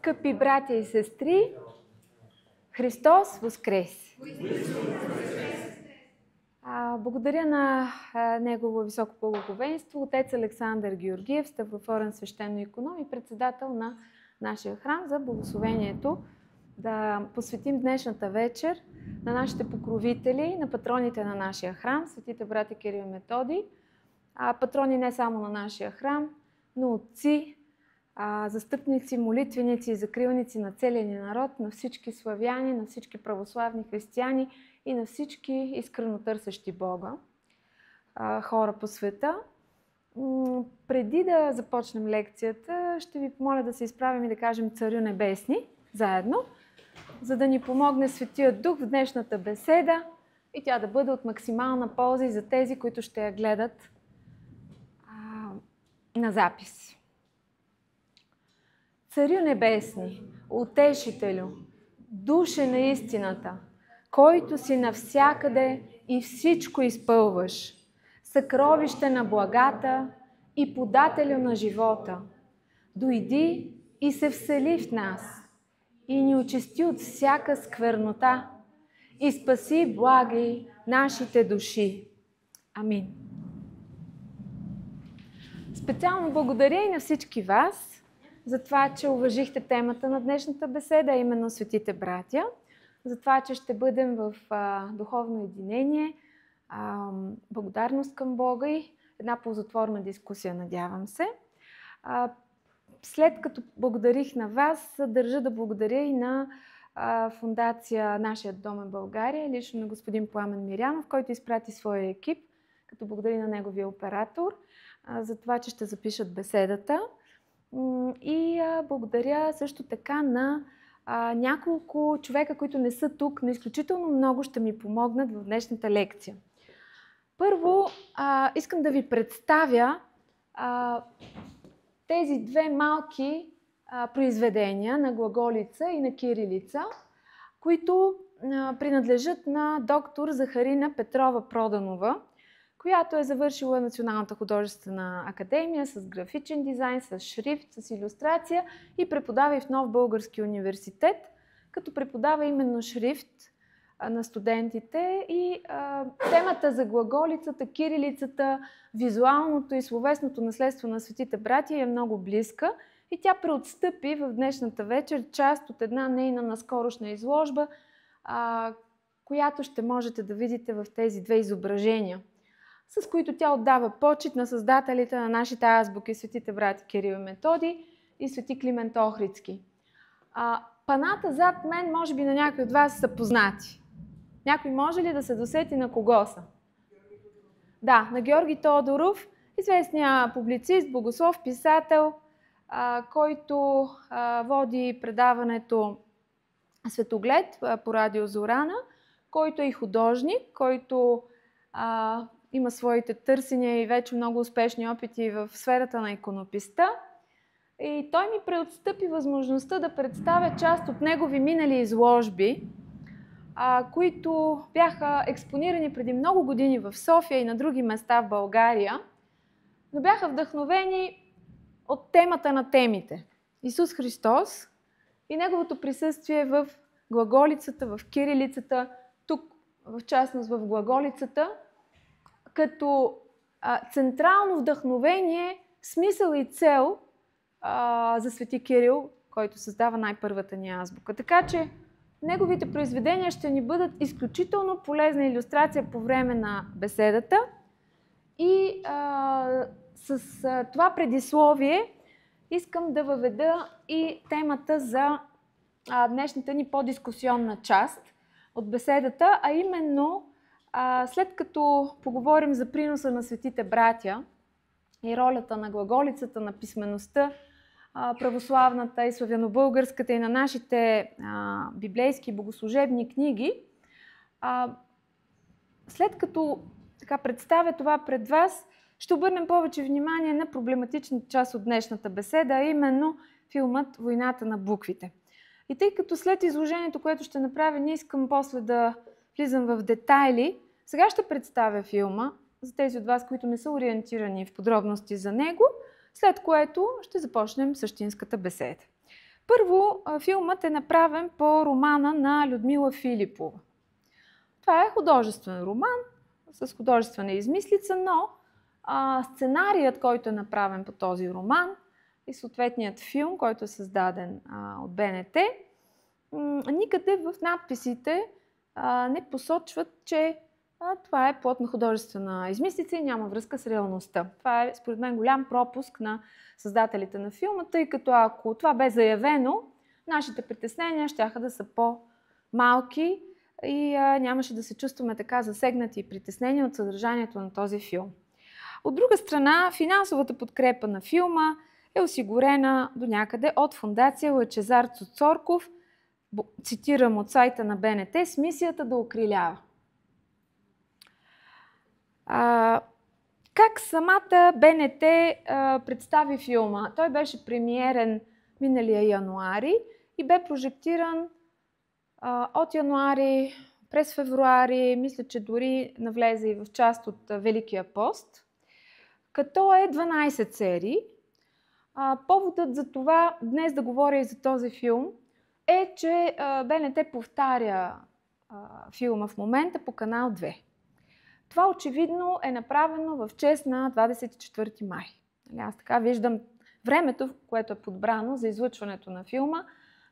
Скъпи братя и сестри, Христос воскрес! Благодаря на Негово високо благоговейство, отец Александър Георгиев, ставрофорен свещено-иконом и председател на нашия храм, за благословението да посветим днешната вечер на нашите покровители, на патроните на нашия храм, светите братя Кирил и Методий, патрони не само на нашия храм, но отци, застъпници, молитвеници и закрилници на целия ни народ, на всички славяни, на всички православни християни и на всички искрено търсещи Бога хора по света. Преди да започнем лекцията, ще ви помоля да се изправим и да кажем Царю Небесни заедно, за да ни помогне Светият Дух в днешната беседа и тя да бъде от максимална полза и за тези, които ще я гледат на запис. Царю Небесни, Утешителю, Душе на истината, който си навсякъде и всичко изпълваш, съкровище на благата и подателю на живота, дойди и се всели в нас и ни очисти от всяка сквернота и спаси, благи, нашите души. Амин. Специално благодаря и на всички вас за това, че уважихте темата на днешната беседа, именно Светите братя, за това, че ще бъдем в духовно единение, благодарност към Бога и една ползотворна дискусия, надявам се. След като благодарих на вас, държа да благодаря и на фондация Нашият дом е България, лично на господин Пламен Мирянов, който изпрати своя екип, като благодаря на неговия оператор, за това, че ще запишат беседата. И благодаря също така на няколко човека, които не са тук, но изключително много ще ми помогнат в днешната лекция. Първо, искам да ви представя тези две малки произведения на глаголица и на кирилица, които принадлежат на доктор Захарина Петрова Проданова, която е завършила Националната художествена академия с графичен дизайн, с шрифт, с илюстрация и преподава и в Нов български университет, като преподава именно шрифт на студентите и темата за глаголицата, кирилицата, визуалното и словесното наследство на светите братя е много близка и тя преотстъпи в днешната вечер част от една нейна наскорошна изложба, която ще можете да видите в тези две изображения, с които тя отдава почит на създателите на нашите азбуки, светите братя Кирил и Методий и свети Климент Охридски. Паната зад мен, може би на някои от вас са познати. Някой може ли да се досети на кого са? Да, на Георги Тодоров, известният публицист, богослов, писател, който води предаването Светоглед по радио Зорана, който е и художник, който има своите търсения и вече много успешни опити в сферата на иконописта. И той ми преотстъпи възможността да представя част от негови минали изложби, които бяха експонирани преди много години в София и на други места в България, но бяха вдъхновени от темата на темите – Исус Христос и Неговото присъствие в глаголицата, в кирилицата, тук в частност в глаголицата, като централно вдъхновение, смисъл и цел за свети Кирил, който създава най-първата ни азбука. Така че неговите произведения ще ни бъдат изключително полезна илюстрация по време на беседата и с това предисловие искам да въведа и темата за днешната ни по-дискусионна част от беседата, а именно след като поговорим за приноса на светите братя и ролята на глаголицата, на писмеността, православната и славянобългарската и на нашите библейски богослужебни книги, след като представя това пред вас, ще обърнем повече внимание на проблематичната част от днешната беседа, а именно филмът "Войната на буквите". И тъй като след изложението, което ще направя, не искам после да влизам в детайли, сега ще представя филма за тези от вас, които не са ориентирани в подробности за него, след което ще започнем същинската беседа. Първо, филмът е направен по романа на Людмила Филипова. Това е художествен роман с художествена измислица, но сценарият, който е направен по този роман и съответният филм, който е създаден от БНТ, никъде в надписите не посочват, че това е плод на художествена измислица и няма връзка с реалността. Това е, според мен, голям пропуск на създателите на филма, тъй като ако това бе заявено, нашите притеснения щяха да са по-малки и нямаше да се чувстваме така засегнати и притеснени от съдържанието на този филм. От друга страна, финансовата подкрепа на филма е осигурена до някъде от фондация Лъчезар Цоцорков, цитирам от сайта на БНТ, с мисията да окрилява. Как самата БНТ представи филма? Той беше премиерен миналия януари и бе прожектиран от януари през февруари, мисля, че дори навлезе и в част от Великия пост, като е 12 серии. Поводът за това днес да говоря и за този филм е, че БНТ повтаря филма в момента по канал 2. Това очевидно е направено в чест на 24 май. Аз така виждам времето, което е подбрано за излъчването на филма,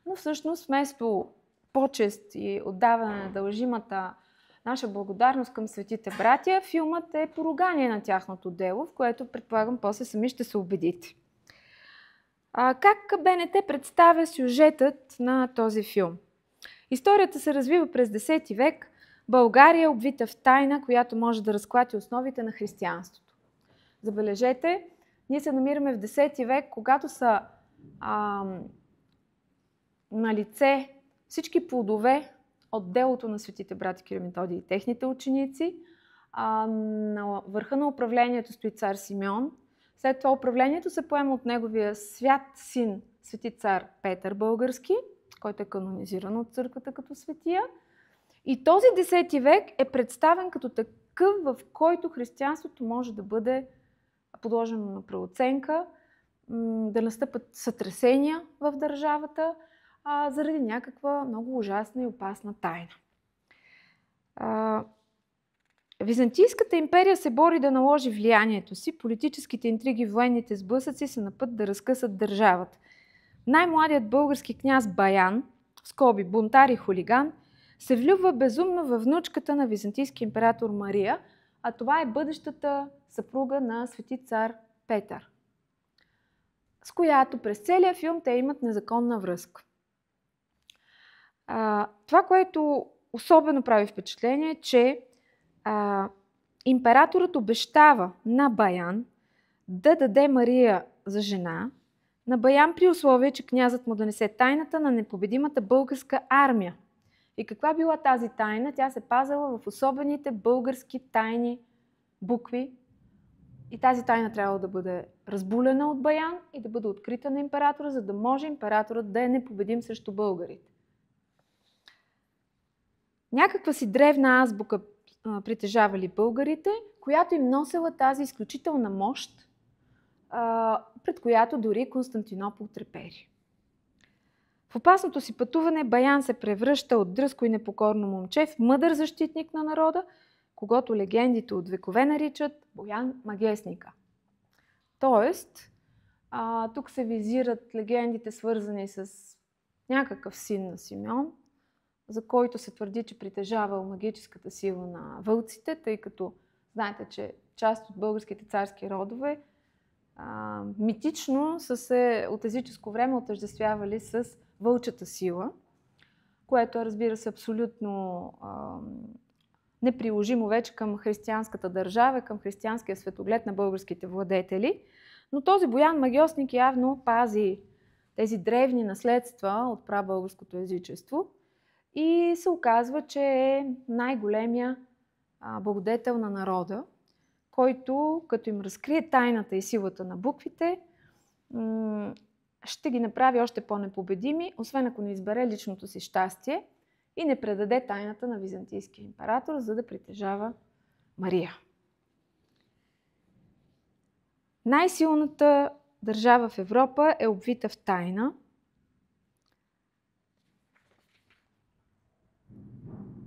но всъщност вместо почест и отдаване на дължимата наша благодарност към светите братя, филмът е поругание на тяхното дело, в което предполагам после сами ще се убедите. Как БНТ представя сюжетът на този филм? Историята се развива през 10 век. България е обвита в тайна, която може да разклати основите на християнството. Забележете, ние се намираме в 10 век, когато са на лице всички плодове от делото на светите брати Кирил и Методий и техните ученици. На върха на управлението стои цар Симеон. След това управлението се поема от неговия свят син, свети цар Петър Български, който е канонизиран от църквата като светия. И този 10 век е представен като такъв, в който християнството може да бъде подложено на преоценка, да настъпат сътресения в държавата заради някаква много ужасна и опасна тайна. Византийската империя се бори да наложи влиянието си, политическите интриги, военните сблъсъци са на път да разкъсат държавата. Най-младият български княз Баян, скоби бунтар и хулиган, се влюбва безумно във внучката на византийски император Мария, а това е бъдещата съпруга на свети цар Петър, с която през целия филм те имат незаконна връзка. Това, което особено прави впечатление, е, че императорът обещава на Баян да даде Мария за жена, на Баян при условие, че князът му донесе тайната на непобедимата българска армия. И каква била тази тайна? Тя се пазала в особените български тайни букви. И тази тайна трябва да бъде разбулена от Баян и да бъде открита на императора, за да може императорът да е непобедим срещу българите. Някаква си древна азбука притежавали българите, която им носела тази изключителна мощ, пред която дори Константинопол трепери. В опасното си пътуване Баян се превръща от дръзко и непокорно момче в мъдър защитник на народа, когото легендите от векове наричат Боян Магесника. Тоест, тук се визират легендите, свързани с някакъв син на Симеон, за който се твърди, че притежавал магическата сила на вълците, тъй като знаете, че част от българските царски родове митично са се от езическо време отъждествявали с вълчата сила, което е, разбира се, абсолютно неприложимо вече към християнската държава, към християнския светоглед на българските владетели. Но този Боян Магьосник явно пази тези древни наследства от прабългарското езичество и се оказва, че е най-големия благодетел на народа, който, като им разкрие тайната и силата на буквите, ще ги направи още по-непобедими, освен ако не избере личното си щастие и не предаде тайната на византийския император, за да притежава Мария. Най-силната държава в Европа е обвита в тайна.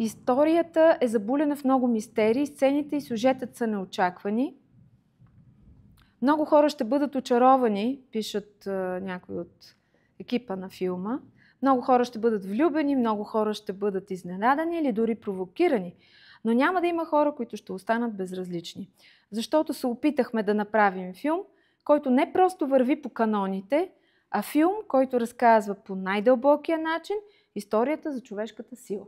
Историята е забулена в много мистерии, сцените и сюжетът са неочаквани. Много хора ще бъдат очаровани, пишат някои от екипа на филма. Много хора ще бъдат влюбени, много хора ще бъдат изненадани или дори провокирани. Но няма да има хора, които ще останат безразлични. Защото се опитахме да направим филм, който не просто върви по каноните, а филм, който разказва по най-дълбокия начин историята за човешката сила.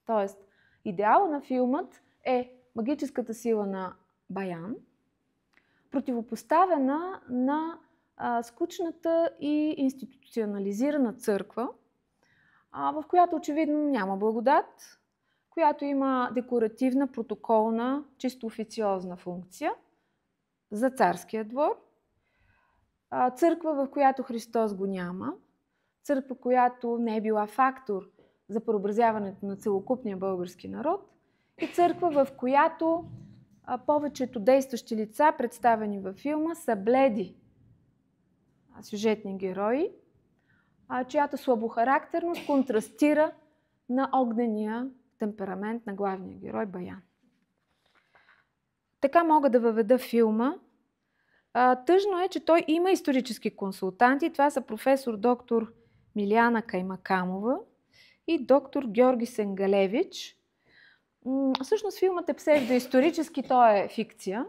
Тоест, идеалът на филмът е магическата сила на Баян, противопоставена на скучната и институционализирана църква, в която очевидно няма благодат, която има декоративна, протоколна, чисто официозна функция за царския двор, църква, в която Христос го няма, църква, която не е била фактор за преобразяването на целокупния български народ и църква, в която повечето действащи лица, представени във филма, са бледи сюжетни герои, чиято слабохарактерност контрастира на огнения темперамент на главния герой Баян. Така мога да въведа филма. Тъжно е, че той има исторически консултанти. Това са професор доктор Милияна Каймакамова и доктор Георги Сенгалевич. Всъщност филмът е псевдоисторически, той е фикция.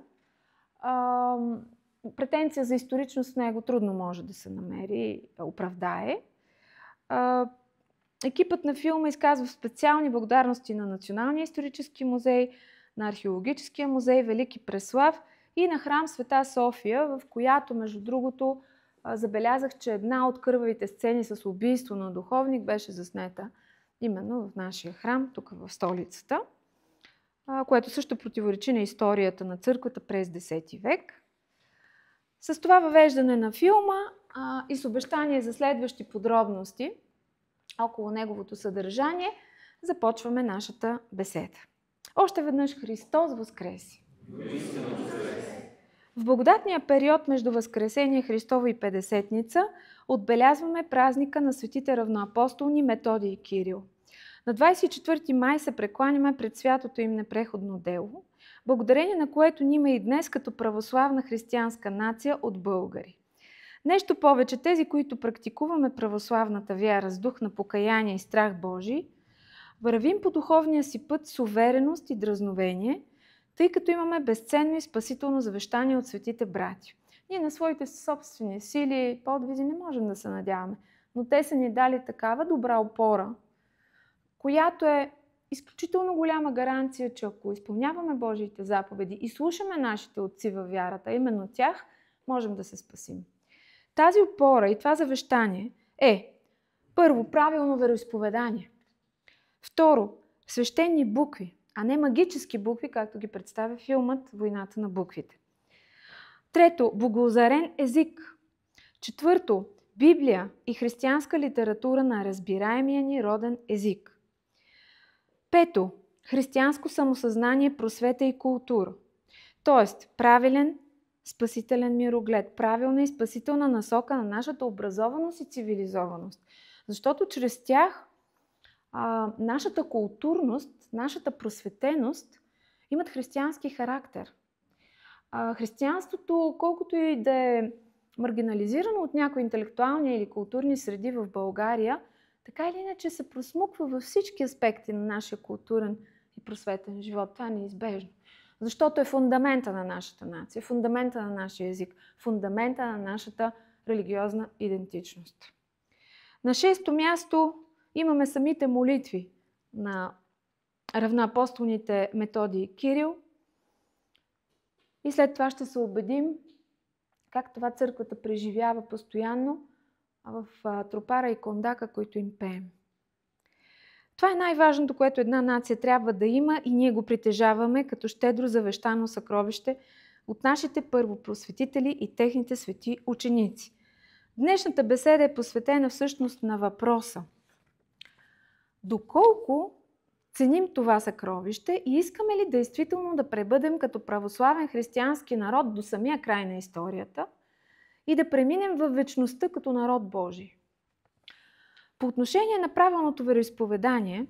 Претенция за историчност в него трудно може да се намери, оправдае. Екипът на филма изказва специални благодарности на Националния исторически музей, на Археологическия музей Велики Преслав и на храм Света София, в която, между другото, забелязах, че една от кървавите сцени с убийство на духовник беше заснета именно в нашия храм, тук в столицата, което също противоречи на историята на църквата през X век. С това въвеждане на филма и с обещание за следващи подробности около неговото съдържание, започваме нашата беседа. Още веднъж Христос възкреси! В благодатния период между Възкресение Христово и Петдесетница отбелязваме празника на светите равноапостолни Методий и Кирил. На 24 май се прекланяме пред святото им непреходно дело, благодарение на което ние и днес като православна християнска нация от българи. Нещо повече, тези, които практикуваме православната вяра с дух на покаяние и страх Божий, вървим по духовния си път с увереност и дразновение, тъй като имаме безценно и спасително завещание от светите брати. Ние на своите собствени сили и подвизи не можем да се надяваме, но те са ни дали такава добра опора, която е изключително голяма гаранция, че ако изпълняваме Божиите заповеди и слушаме нашите отци във вярата, именно тях, можем да се спасим. Тази опора и това завещание е първо правилно вероизповедание, второ свещени букви, а не магически букви, както ги представя филмът "Войната на буквите". Трето, богоозарен език. Четвърто, Библия и християнска литература на разбираемия ни роден език. Пето, християнско самосъзнание, просвета и култура. Тоест, правилен спасителен мироглед, правилна и спасителна насока на нашата образованост и цивилизованост. Защото чрез тях нашата културност, нашата просветеност имат християнски характер. Християнството, колкото и да е маргинализирано от някои интелектуални или културни среди в България, така или иначе се просмуква във всички аспекти на нашия културен и просветен живот. Това е неизбежно. Защото е фундамента на нашата нация, фундамента на нашия език, фундамента на нашата религиозна идентичност. На шесто място имаме самите молитви на равноапостолните Методий и Кирил. И след това ще се убедим как това църквата преживява постоянно в тропара и кондака, които им пеем. Това е най-важното, което една нация трябва да има и ние го притежаваме като щедро завещано съкровище от нашите първопросветители и техните свети ученици. Днешната беседа е посветена всъщност на въпроса: доколко ценим това съкровище и искаме ли действително да пребъдем като православен християнски народ до самия край на историята и да преминем във вечността като народ Божий? По отношение на правилното вероизповедание,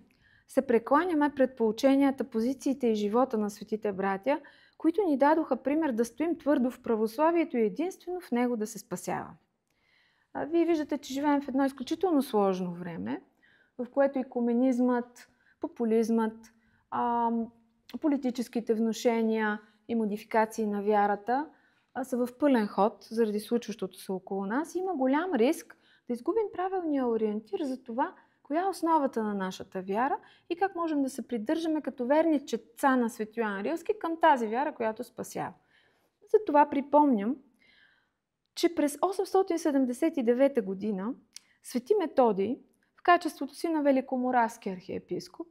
се прекланяме пред поученията, позициите и живота на светите братя, които ни дадоха пример да стоим твърдо в православието и единствено в него да се спасяваме. Вие виждате, че живеем в едно изключително сложно време, в което икуменизмът, популизмът, политическите внушения и модификации на вярата са в пълен ход заради случващото се около нас. Има голям риск да изгубим правилния ориентир за това, коя е основата на нашата вяра и как можем да се придържаме като верни четца на Свети Йоан Рилски към тази вяра, която спасява. Затова припомням, че през 879 година Свети Методий, в качеството си на великоморавски архиепископ,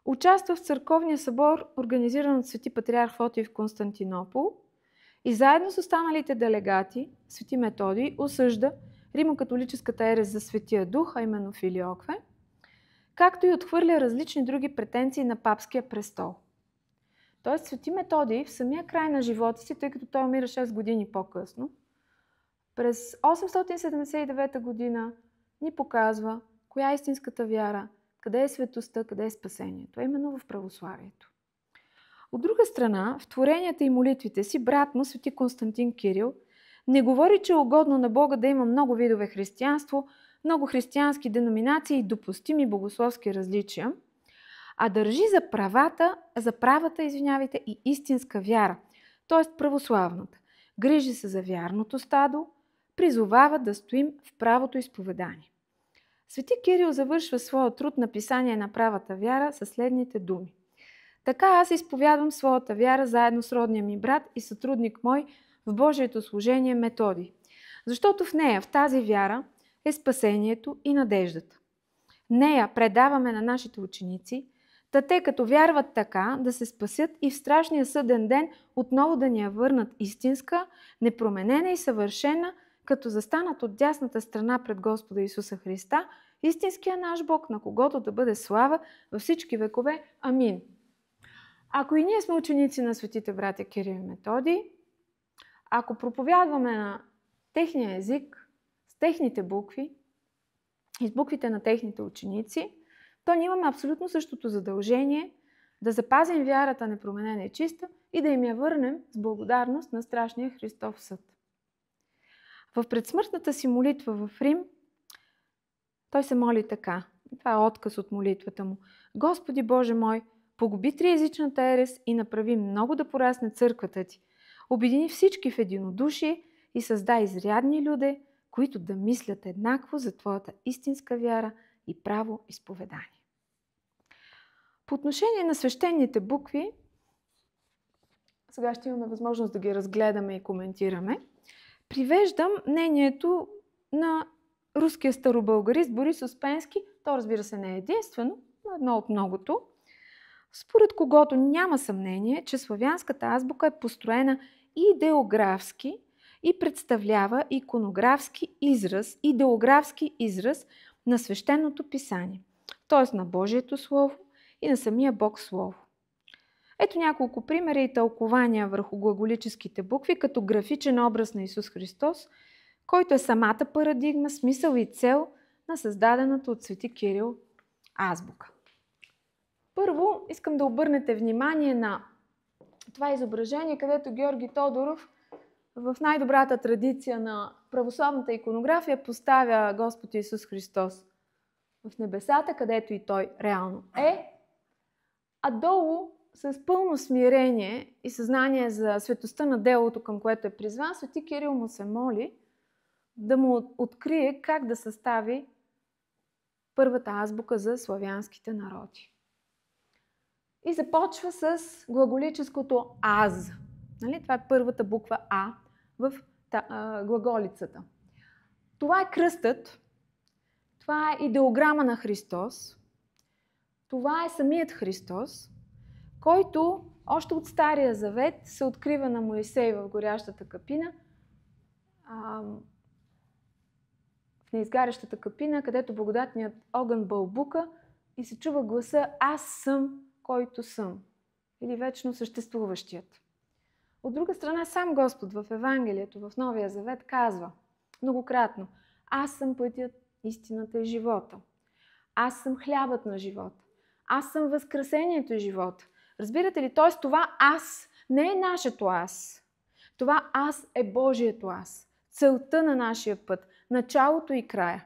участва в църковния събор, организиран от Свети патриарх Фотий в Константинопол, и заедно с останалите делегати Свети Методий осъжда римокатолическата ерес за Светия Дух, а именно филиокве, както и отхвърля различни други претенции на папския престол. Тоест Свети Методий в самия край на живота си, тъй като той умира 6 години по-късно, през 879 година ни показва коя е истинската вяра, къде е светостта, къде е спасението, а именно в православието. От друга страна, в творенията и молитвите си брат му, Свети Константин Кирил, не говори, че е угодно на Бога да има много видове християнство, много християнски деноминации и допустими богословски различия, а държи за правата и истинска вяра, т.е. православната. Грижи се за вярното стадо, призовава да стоим в правото изповедание. Свети Кирил завършва своя труд на писание на правата вяра със следните думи. Така аз изповядвам своята вяра заедно с родния ми брат и сътрудник мой в Божието служение Методий. Защото в нея, в тази вяра, е спасението и надеждата. Нея предаваме на нашите ученици, та те като вярват така, да се спасят и в страшния съден ден отново да ни я върнат истинска, непроменена и съвършена, като застанат от дясната страна пред Господа Исуса Христа, истинския наш Бог, на когото да бъде слава във всички векове. Амин. Ако и ние сме ученици на светите братя Кирил и Методий, ако проповядваме на техния език, с техните букви и с буквите на техните ученици, то ние имаме абсолютно същото задължение да запазим вярата непроменена и чиста и да им я върнем с благодарност на страшния Христов съд. В предсмъртната си молитва в Рим той се моли така. Това е отказ от молитвата му. Господи Боже мой, погуби триезичната ерес и направи много да порасне църквата ти. Обедини всички в единодушие и създай изрядни люде, които да мислят еднакво за твоята истинска вяра и право изповедание. По отношение на свещените букви, сега ще имаме възможност да ги разгледаме и коментираме, привеждам мнението на руския старобългарист Борис Успенски, то разбира се не е единствено, но едно от многото, според когото няма съмнение, че славянската азбука е построена идеографски и представлява идеографски израз на свещеното писание, т.е. на Божието Слово и на самия Бог Слово. Ето няколко примера и тълкования върху глаголическите букви като графичен образ на Исус Христос, който е самата парадигма, смисъл и цел на създадената от Свети Кирил азбука. Първо искам да обърнете внимание на това изображение, където Георги Тодоров в най-добрата традиция на православната иконография поставя Господ Исус Христос в небесата, където и Той реално е, а долу с пълно смирение и съзнание за светостта на делото, към което е призван, Свети Кирил му се моли да му открие как да състави първата азбука за славянските народи. И започва с глаголическото аз. Нали? Това е първата буква А в глаголицата. Това е кръстът, това е идеограма на Христос, това е самият Христос, който още от Стария Завет се открива на Моисей в горящата капина, в неизгарящата капина, където благодатният огън бълбука и се чува гласа «Аз съм, който съм» или вечно съществуващият. От друга страна, сам Господ в Евангелието, в Новия Завет казва многократно «Аз съм пътят, истината и живота». Аз съм хлябът на живот. Аз съм възкресението и живот. Разбирате ли? Тоест това аз не е нашето аз. Това аз е Божието аз. Целта на нашия път. Началото и края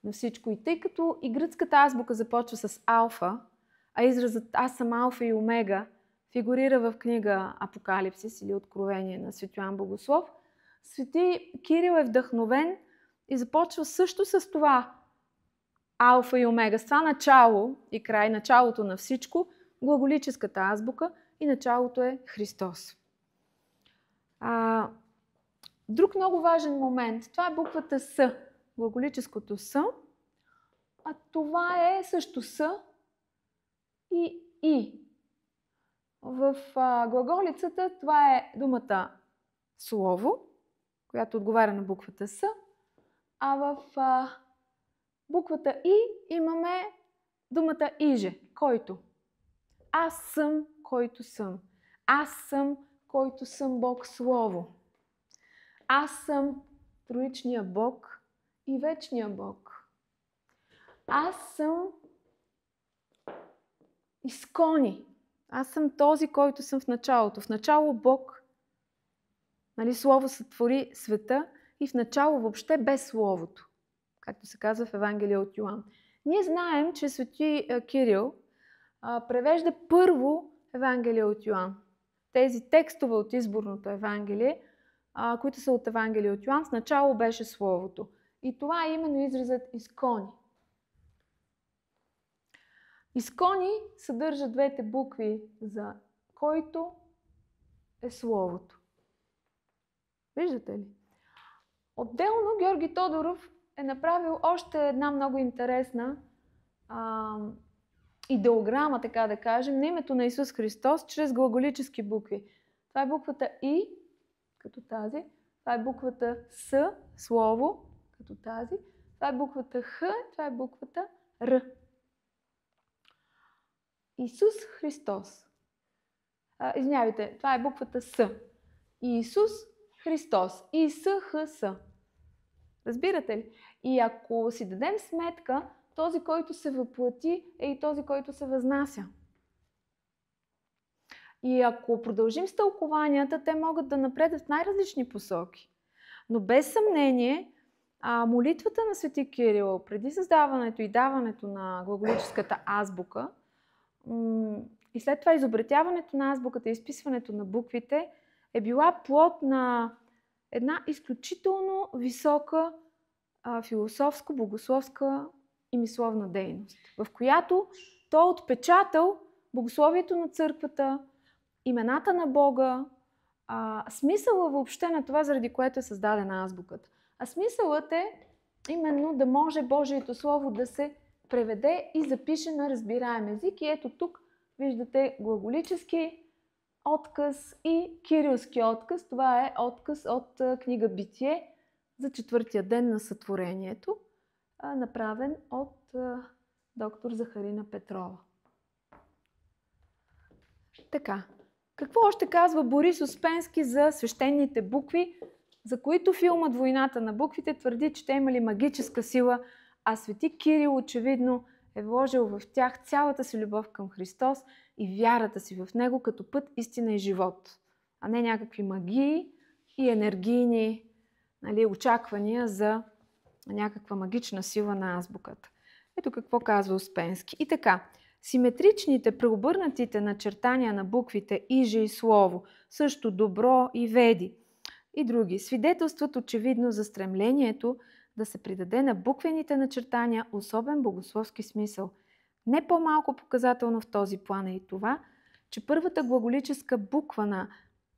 на всичко. И тъй като и гръцката азбука започва с алфа, а изразът аз съм алфа и омега фигурира в книга Апокалипсис или Откровение на Свети Йоан Богослов, Свети Кирил е вдъхновен и започва също с това алфа и омега, с това начало и край, началото на всичко, глаголическата азбука и началото е Христос. Друг много важен момент, това е буквата С, глаголическото С, а това е също С и И. В глаголицата това е думата Слово, която отговаря на буквата С, а в буквата И имаме думата Иже, който. Аз съм, който съм. Аз съм, който съм Бог Слово. Аз съм троичния Бог и вечния Бог. Аз съм Искони. Аз съм този, който съм в началото. В начало Бог, Слово сътвори света и в начало въобще без Словото, както се казва в Евангелие от Йоан. Ние знаем, че Свети Кирил превежда първо Евангелие от Йоан. Тези текстове от изборното Евангелие, които са от Евангелие от Йоан, в начало беше Словото. И това е именно изразът Искони. Искони съдържа двете букви за който е Словото. Виждате ли? Отделно Георги Тодоров е направил още една много интересна идеограма, така да кажем, на името на Исус Христос чрез глаголически букви. Това е буквата И, като тази. Това е буквата С, Слово, като тази. Това е буквата Х, това е буквата Р. Исус Христос. Извинявайте, това е буквата С. Исус Христос. ИСХС. Разбирате ли? И ако си дадем сметка, този, който се въплати, е и този, който се възнася. И ако продължим с тълкованията, те могат да напредат в най-различни посоки. Но без съмнение, молитвата на Свети Кирил преди създаването и даването на глаголическата азбука и след това изобретяването на азбуката и изписването на буквите е била плод на една изключително висока философска, богословска и мисловна дейност, в която той е отпечатал богословието на църквата, имената на Бога, смисъла въобще на това, заради което е създадена азбуката. А смисълът е именно да може Божието Слово да се преведе и запише на разбираем език. И ето тук виждате глаголически отказ и кирилски отказ. Това е отказ от книга Битие за 4-тия ден на сътворението, направен от доктор Захарина Петрова. Така, какво още казва Борис Успенски за свещените букви, за които филмът Войната на буквите твърди, че те имали магическа сила, а Свети Кирил очевидно е вложил в тях цялата си любов към Христос и вярата си в Него като път, истина и живот, а не някакви магии и енергийни очаквания за някаква магична сила на азбуката. Ето какво казва Успенски. И така, симетричните, преобърнатите начертания на буквите Иже и Слово, също Добро и Веди и други, свидетелстват очевидно за стремлението да се придаде на буквените начертания особен богословски смисъл. Не по-малко показателно в този план е и това, че първата глаголическа буква на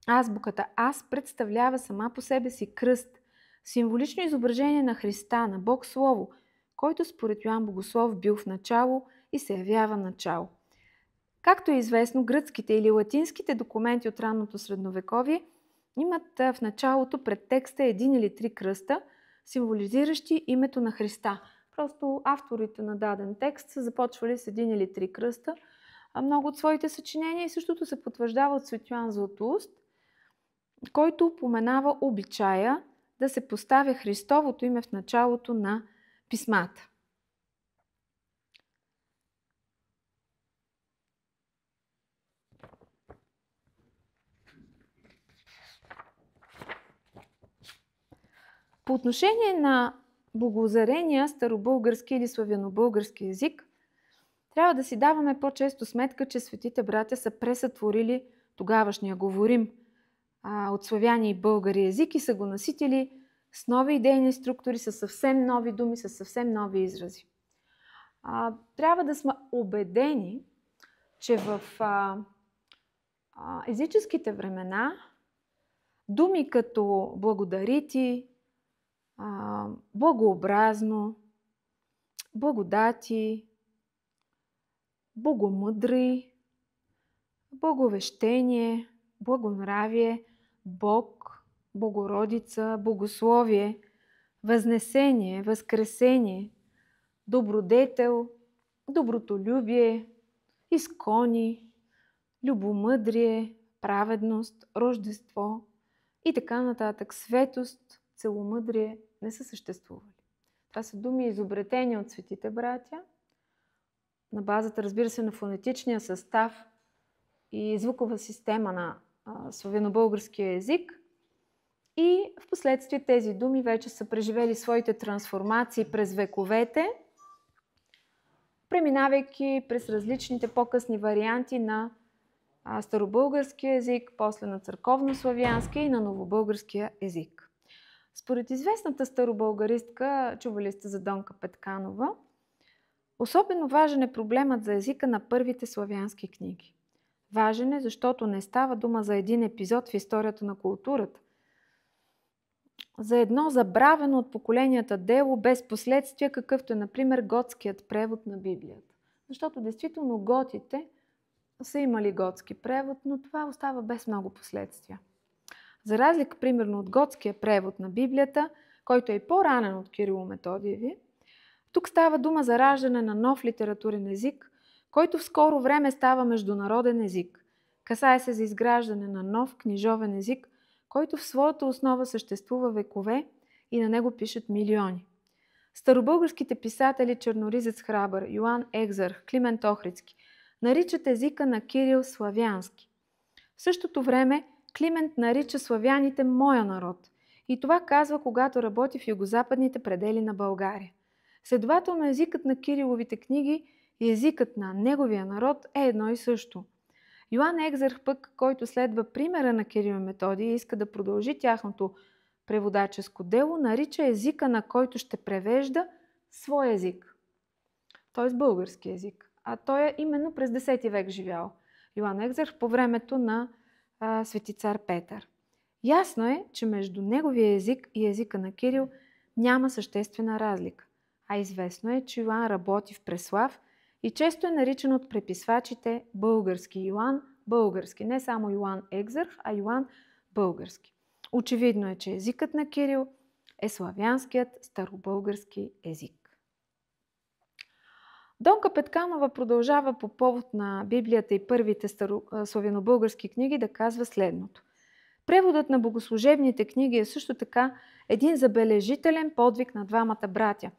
азбуката Аз представлява сама по себе си кръст, символично изображение на Христа, на Бог Слово, който според Йоан Богослов бил в начало и се явява начало. Както е известно, гръцките или латинските документи от ранното средновековие имат в началото пред текста един или три кръста, символизиращи името на Христа. Просто авторите на даден текст са започвали с един или три кръста много от своите съчинения и същото се потвърждава от Свети Йоан Златоуст, който упоменава обичая да се поставя Христовото име в началото на писмата. По отношение на богоозарения старобългарски или славянобългарски език, трябва да си даваме по-често сметка, че светите братя са пресътворили тогавашния говорим от славяни и българи език и са го наситили с нови идейни структури, с съвсем нови думи, с съвсем нови изрази. Трябва да сме убедени, че в езическите времена думи като благодарити, благообразно, благодати, богомъдри, благовещение, благонравие, Бог, Богородица, богословие, възнесение, възкресение, добродетел, добротолюбие, изкони, любомъдрие, праведност, рождество и така нататък. Светост, целомъдрие не са съществували. Това са думи изобретени от светите братя, на базата, разбира се, на фонетичния състав и звукова система на славянобългарския език. И в последствие тези думи вече са преживели своите трансформации през вековете, преминавайки през различните по-късни варианти на старобългарския език, после на църковнославянския и на новобългарския език. Според известната старобългаристка, чували сте за Донка Петканова, особено важен е проблемът за езика на първите славянски книги. Важен е, защото не става дума за един епизод в историята на културата, за едно забравено от поколенията дело без последствия, какъвто е, например, готският превод на Библията. Защото действително готите са имали готски превод, но това остава без много последствия. За разлика, примерно, от готския превод на Библията, който е по-ранен от Кирило-Методиеви, тук става дума за раждане на нов литературен език, който в скоро време става международен език. Касае се за изграждане на нов книжовен език, който в своята основа съществува векове и на него пишат милиони. Старобългарските писатели Черноризец Храбър, Йоан Екзарх, Климент Охридски наричат езика на Кирил славянски. В същото време Климент нарича славяните моя народ и това казва, когато работи в югозападните предели на България. Следователно езикът на Кириловите книги и езикът на неговия народ е едно и също. Йоан Екзарх пък, който следва примера на Кирил и Методий и иска да продължи тяхното преводаческо дело, нарича езика, на който ще превежда, свой език. Т.е. български език. А той е именно през 10 век живял. Йоан Екзарх по времето на свети цар Петър. Ясно е, че между неговия език и езика на Кирил няма съществена разлика. А известно е, че Йоан работи в Преслав и често е наричан от преписвачите български Йоан български. Не само Йоан Екзарх, а Йоан български. Очевидно е, че езикът на Кирил е славянският старобългарски език. Донка Петканова продължава по повод на Библията и първите славянобългарски книги да казва следното. Преводът на богослужебните книги е също така един забележителен подвиг на двамата братя.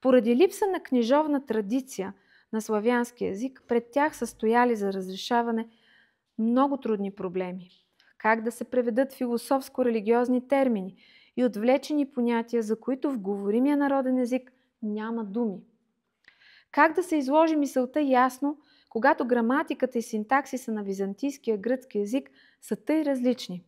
Поради липса на книжовна традиция на славянски език, пред тях са стояли за разрешаване много трудни проблеми. Как да се преведат философско-религиозни термини и отвлечени понятия, за които в говоримия народен език няма думи. Как да се изложи мисълта ясно, когато граматиката и синтаксиса на византийския гръцки език са тъй различни.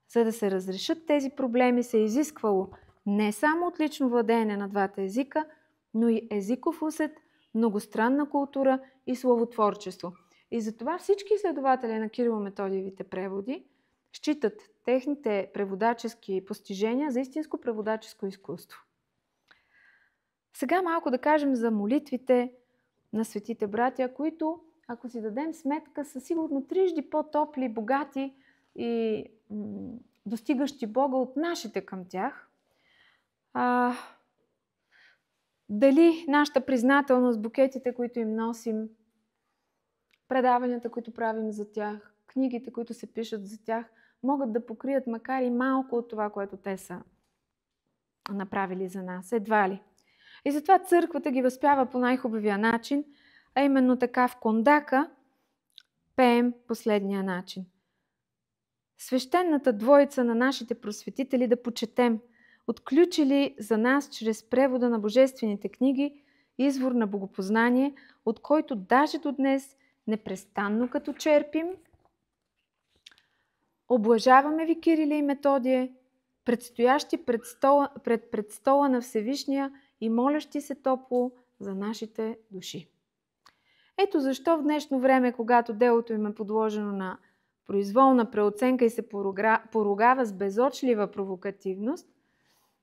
За да се разрешат тези проблеми се е изисквало не само отлично владеене на двата езика, но и езиков усет, многостранна култура и словотворчество. И затова всички изследователи на Кирило-Методиевите преводи считат техните преводачески постижения за истинско преводаческо изкуство. Сега малко да кажем за молитвите на светите братя, които, ако си дадем сметка, са сигурно трижди по-топли, богати и достигащи Бога от нашите към тях. Дали нашата признателност, букетите, които им носим, предаванията, които правим за тях, книгите, които се пишат за тях, могат да покрият макар и малко от това, което те са направили за нас. Едва ли. И затова църквата ги възпява по най-хубавия начин, а именно така в Кондака пеем последния начин. Свещената двоица на нашите просветители да почетем, отключили за нас чрез превода на божествените книги извор на богопознание, от който даже до днес непрестанно като черпим. Облажаваме ви, Кириле и Методие, предстоящи пред престола на Всевишния и молящи се топло за нашите души. Ето защо в днешно време, когато делото им е подложено на произволна преоценка и се поругава с безочлива провокативност,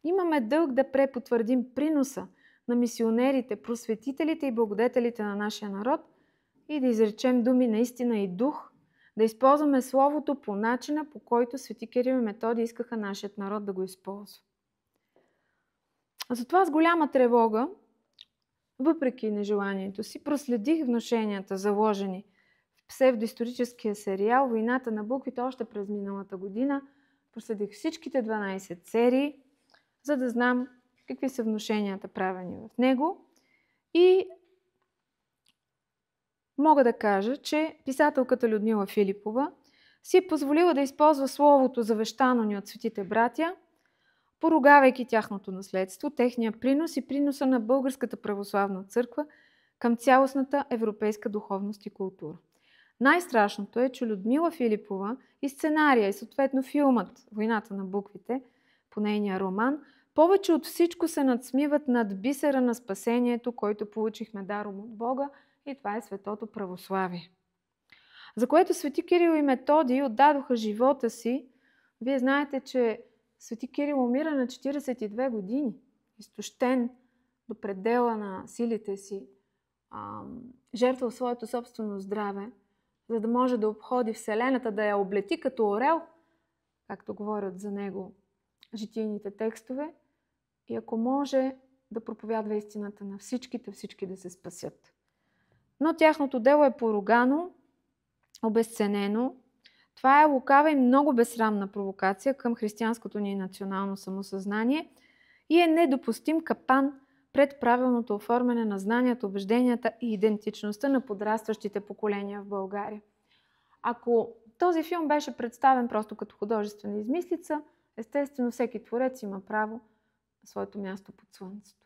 имаме дълг да препотвърдим приноса на мисионерите, просветителите и благодетелите на нашия народ и да изречем думи на истина и дух, да използваме Словото по начина, по който свети Кирил и Методий искаха нашият народ да го използва. Затова с голяма тревога, въпреки нежеланието си, проследих внушенията, заложени в псевдоисторическия сериал "Войната на буквите" още през миналата година. Проследих всичките 12 серии, за да знам какви са внушенията, правени в него. И мога да кажа, че писателката Людмила Филипова си е позволила да използва Словото, завещано ни от светите братя, поругавайки тяхното наследство, техния принос и приноса на Българската православна църква към цялостната европейска духовност и култура. Най-страшното е, че Людмила Филипова и сценария, и съответно филмът "Войната на буквите" по нейния роман, повече от всичко се надсмиват над бисера на спасението, който получихме даром от Бога, и това е светото православие, за което свети Кирил и Методий отдадоха живота си. Вие знаете, че свети Кирил умира на 42 години, изтощен до предела на силите си, жертвал своето собствено здраве, за да може да обходи Вселената, да я облети като орел, както говорят за него житийните текстове, и ако може да проповядва истината на всички да се спасят. Но тяхното дело е поругано, обезценено. Това е лукава и много безсрамна провокация към християнското ни национално самосъзнание и е недопустим капан пред правилното оформяне на знанията, убежденията и идентичността на подрастващите поколения в България. Ако този филм беше представен просто като художествена измислица, естествено всеки творец има право на своето място под слънцето.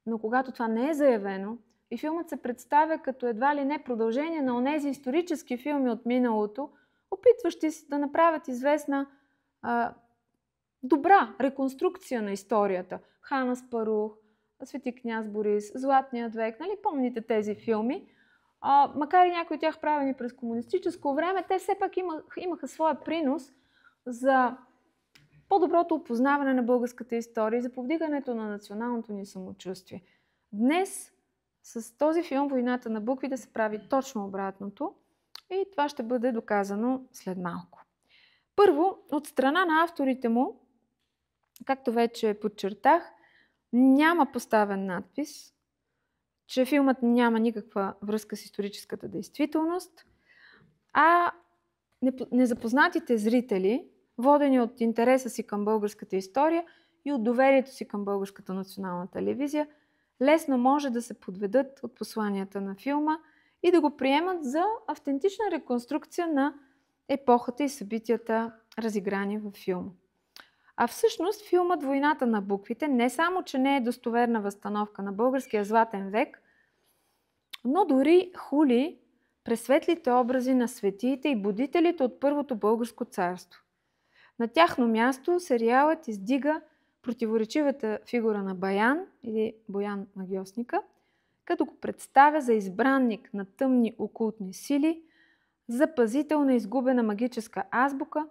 Но когато това не е заявено и филмът се представя като едва ли не продължение на онези исторически филми от миналото, опитващи се да направят известна добра реконструкция на историята. Хан Аспарух, Свети княз Борис, Златният век, нали помните тези филми? Макар и някои от тях правени през комунистическо време, те все пак имаха своя принос за по-доброто опознаване на българската история и за повдигането на националното ни самочувствие. Днес с този филм "Войната на буквите" се прави точно обратното и това ще бъде доказано след малко. Първо, от страна на авторите му, както вече подчертах, няма поставен надпис, че филмът няма никаква връзка с историческата действителност, а незапознатите зрители, водени от интереса си към българската история и от доверието си към Българската национална телевизия, лесно може да се подведат от посланията на филма и да го приемат за автентична реконструкция на епохата и събитията, разиграни във филма. А всъщност филмът "Войната на буквите" не само, че не е достоверна възстановка на българския златен век, но дори хули пресветлите образи на светиите и будителите от Първото българско царство. На тяхно място сериалът издига противоречивата фигура на Баян или Боян Магьосника, като го представя за избранник на тъмни окултни сили, за пазител на изгубена магическа азбука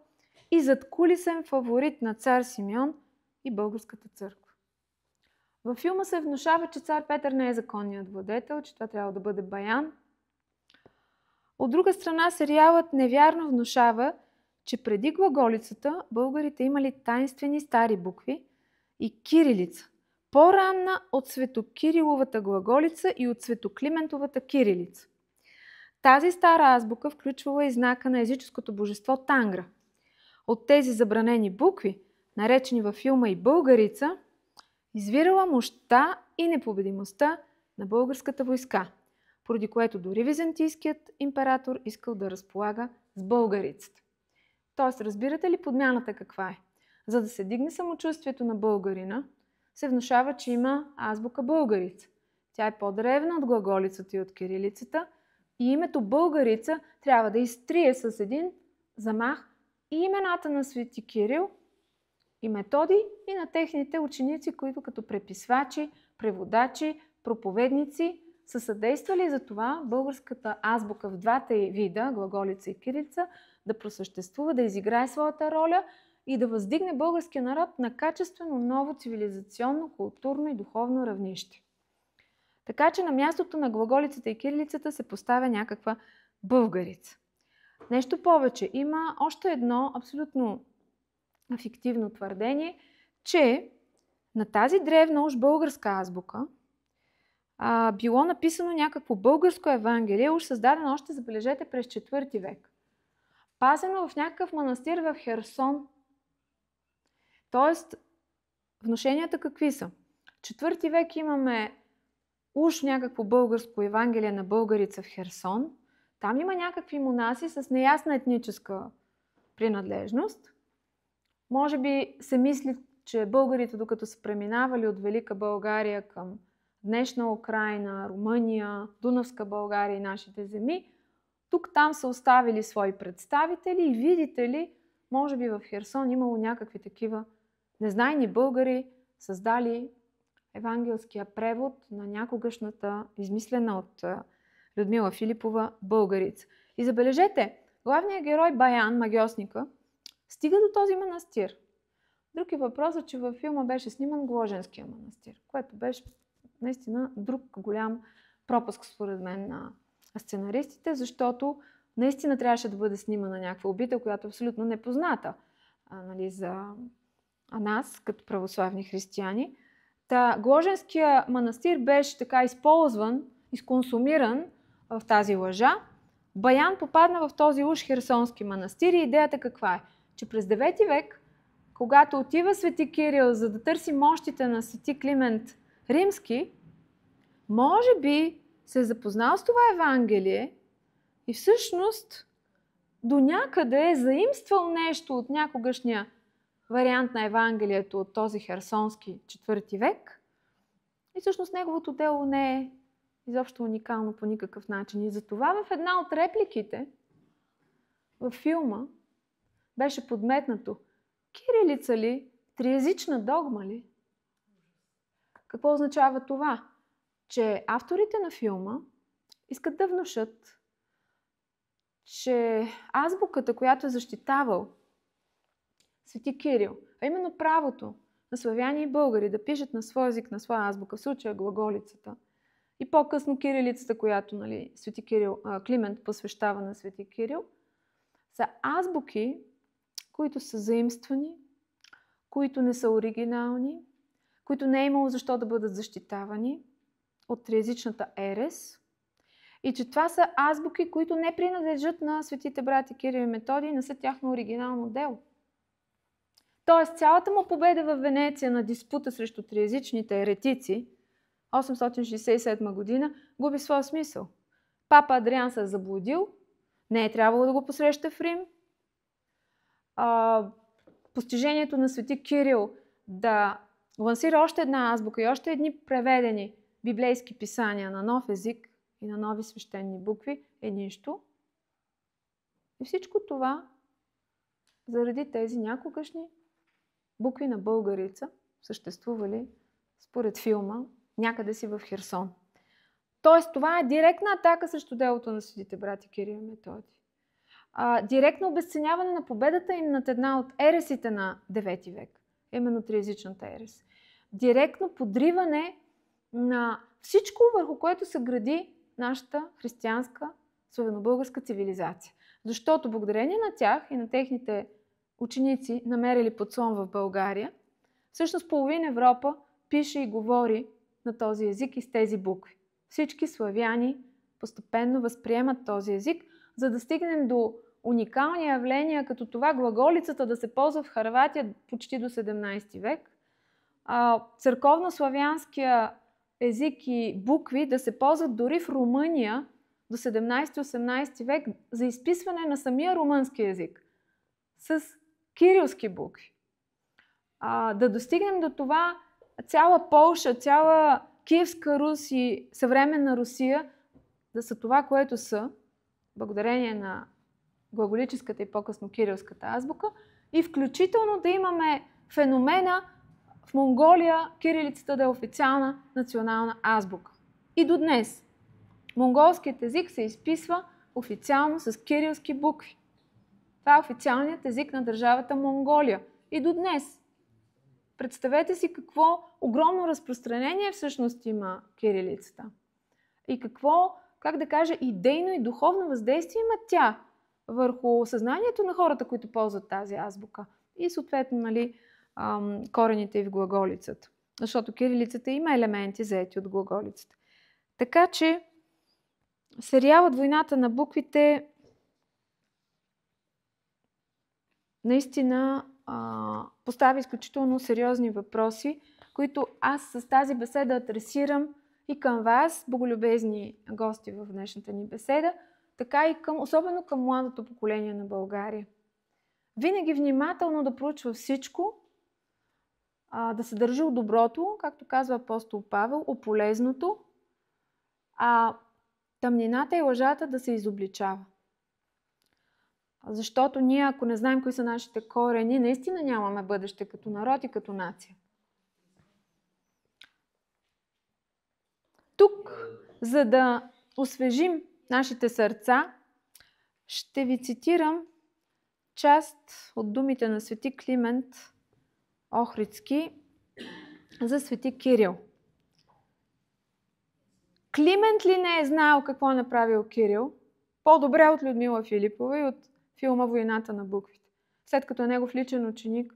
и задкулисен фаворит на цар Симеон и българската църква. Във филма се внушава, че цар Петър не е законният владетел, че това трябва да бъде Баян. От друга страна, сериалът невярно внушава, че преди глаголицата българите имали таинствени стари букви и кирилица, по-ранна от Светокириловата глаголица и от Светоклиментовата кирилица. Тази стара азбука включвала и знака на езическото божество Тангра. От тези забранени букви, наречени във филма и българица, извирала мощта и непобедимостта на българската войска, поради което дори византийският император искал да разполага с българицата. Тоест, разбирате ли подмяната каква е? За да се дигне самочувствието на българина, се внушава, че има азбука българица. Тя е по-древна от глаголицата и от кирилицата и името българица трябва да изтрие с един замах и имената на Свети Кирил и Методий и на техните ученици, които като преписвачи, преводачи, проповедници са съдействали за това българската азбука в двата ѝ вида, глаголица и кирилица, да просъществува, да изиграе своята роля и да въздигне българския народ на качествено ново цивилизационно, културно и духовно равнище. Така че на мястото на глаголицата и кирилицата се поставя някаква българица. Нещо повече, има още едно абсолютно фиктивно твърдение, че на тази древна уж българска азбука било написано някакво българско евангелие, уж създадено още, забележете, през 4 век. Пазено в някакъв манастир в Херсон. Тоест, внушенията какви са? 4 век имаме уж някакво българско евангелие на българица в Херсон. Там има някакви монаси с неясна етническа принадлежност. Може би се мисли, че българите, докато са преминавали от Велика България към днешна Украйна, Румъния, Дунавска България и нашите земи, тук-там са оставили свои представители и видите ли, може би в Херсон имало някакви такива незнайни българи, създали евангелския превод на някогашната, измислена от Людмила Филипова, българица. И забележете, главният герой Баян, магьосника, стига до този манастир. Друг е въпросът, че във филма беше сниман Гложенския манастир, което беше наистина друг голям пропуск, според мен, на сценаристите, защото наистина трябваше да бъде снимана някаква обител, която е абсолютно непозната за нас, като православни християни. Гложенския манастир беше така използван, изконсумиран в тази лъжа. Баян попадна в този уж херсонски манастир и идеята каква е? Че през 9 век, когато отива Свети Кирил, за да търси мощите на Свети Климент Римски, може би се е запознал с това Евангелие и всъщност до някъде е заимствал нещо от някогашния вариант на Евангелието от този херсонски 4 век и всъщност неговото дело не е изобщо уникално по никакъв начин. И затова в една от репликите във филма беше подметнато: кирилица ли? Триезична догма ли? Какво означава това? Че авторите на филма искат да внушат, че азбуката, която е защитавал Свети Кирил, а именно правото на славяни и българи да пишат на свой език, на своя азбука, в случая глаголицата, и по-късно кирилицата, която Свети Кирил, Климент посвещава на Свети Кирил, са азбуки, които са заимствани, които не са оригинални, които не е имало защо да бъдат защитавани от триезичната ерес, и че това са азбуки, които не принадлежат на светите брати Кирил и Методий, не са тяхно оригинално дело. Тоест, цялата му победа в Венеция на диспута срещу триезичните еретици, 867 година, губи своя смисъл. Папа Адриан се е заблудил, не е трябвало да го посреща в Рим. Постижението на Свети Кирил да лансира още една азбука и още едни преведени библейски писания на нов език и на нови свещени букви е нищо. И всичко това заради тези някогашни букви на българица, съществували според филма някъде си в Херсон. Тоест, това е директна атака срещу делото на светите брати Кирил и Методий. Директно обезценяване на победата им над една от ересите на 9 век, именно триезичната ерес. Директно подриване на всичко, върху което се гради нашата християнска славянобългарска цивилизация. Защото благодарение на тях и на техните ученици, намерили подслон в България, всъщност половин Европа пише и говори на този език и с тези букви. Всички славяни постепенно възприемат този език, за да стигнем до уникални явления, като това глаголицата да се ползва в Хърватия почти до 17 век, църковно-славянския език и букви да се ползват дори в Румъния до 17-18 век за изписване на самия румънски език с кирилски букви. да достигнем до това цяла Полша, цяла Киевска Рус и съвременна Русия да са това, което са, благодарение на глаголическата и по-късно кирилската азбука, и включително да имаме феномена в Монголия кирилицата да е официална национална азбука. И до днес монголският език се изписва официално с кирилски букви. Това е официалният език на държавата Монголия. И до днес. Представете си какво огромно разпространение всъщност има кирилицата. И какво, как да кажа, идейно и духовно въздействие има тя върху съзнанието на хората, които ползват тази азбука. И съответно, нали, корените и в глаголицата. Защото кирилицата има елементи заети от глаголицата. Така че сериалът "Войната на буквите" наистина поставя изключително сериозни въпроси, които аз с тази беседа адресирам и към вас, боголюбезни гости в днешната ни беседа, така и особено към младото поколение на България. Винаги внимателно да проучва всичко, да се държи от доброто, както казва апостол Павел, от полезното, а тъмнината и лъжата да се изобличава. Защото ние, ако не знаем кои са нашите корени, наистина нямаме бъдеще като народ и като нация. Тук, за да освежим нашите сърца, ще ви цитирам част от думите на свети Климент Охридски за свети Кирил. Климент ли не е знаел какво е направил Кирил? По-добре от Людмила Филипова и от филма "Войната на буквите". След като е негов личен ученик,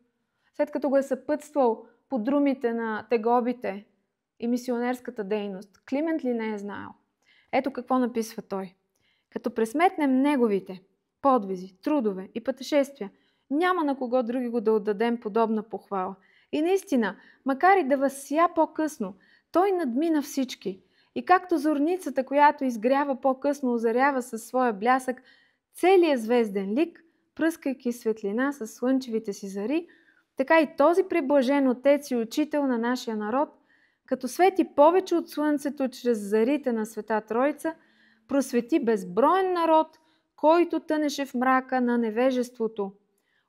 след като го е съпътствал по друмите на тегобите и мисионерската дейност, Климент ли не е знаел? Ето какво написва той. Като пресметнем неговите подвизи, трудове и пътешествия, няма на кого други го да отдадем подобна похвала. И наистина, макар и да възсия по-късно, той надмина всички. И както зорницата, която изгрява по-късно, озарява със своя блясък целият звезден лик, пръскайки светлина със слънчевите си зари, така и този преблажен отец и учител на нашия народ, като свети повече от слънцето чрез зарите на Света Троица, просвети безброен народ, който тънеше в мрака на невежеството.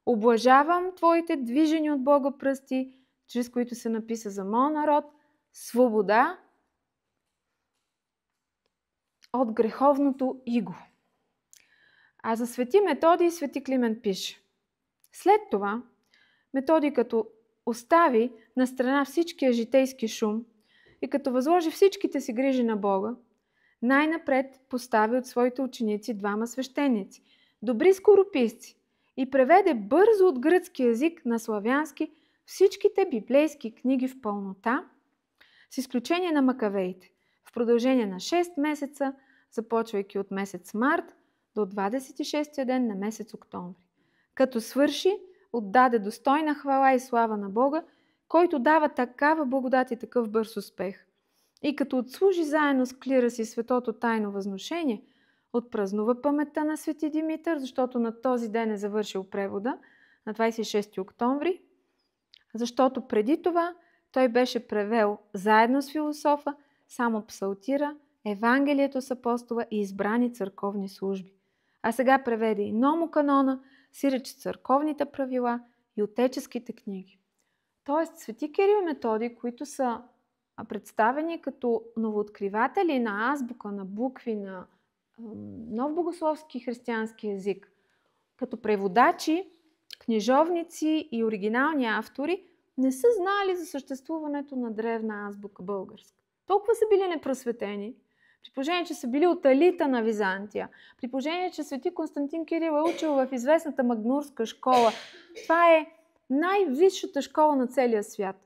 Облажавам твоите движени от Бога пръсти, чрез които се написа за моя народ свобода от греховното иго. А за свети Методий и свети Климент пише: след това Методий, като остави на страна всичкия житейски шум и като възложи всичките си грижи на Бога, най-напред постави от своите ученици двама свещеници, добри скорописци, и преведе бързо от гръцки език на славянски всичките библейски книги в пълнота, с изключение на Макавеите, в продължение на 6 месеца, започвайки от месец март до 26-я ден на месец октомври. Като свърши, отдаде достойна хвала и слава на Бога, който дава такава благодат и такъв бърз успех. И като отслужи заедно с клира си светото тайно възношение, отпразнува паметта на свети Димитър, защото на този ден е завършил превода, на 26 октомври, защото преди това той беше превел заедно с философа само псалтира, Евангелието с апостола и избрани църковни служби. А сега преведе и номоканона, сиреч църковните правила и отеческите книги. Тоест, свети Кирил и Методий, които са представени като новооткриватели на азбука, на букви, на нов богословски християнски език, като преводачи, книжовници и оригинални автори, не са знали за съществуването на древна азбука българска. Толкова са били непросветени, при положение, че са били от елита на Византия, при положение, че свети Константин Кирил е учил в известната Магнурска школа. Това е най-висшата школа на целия свят.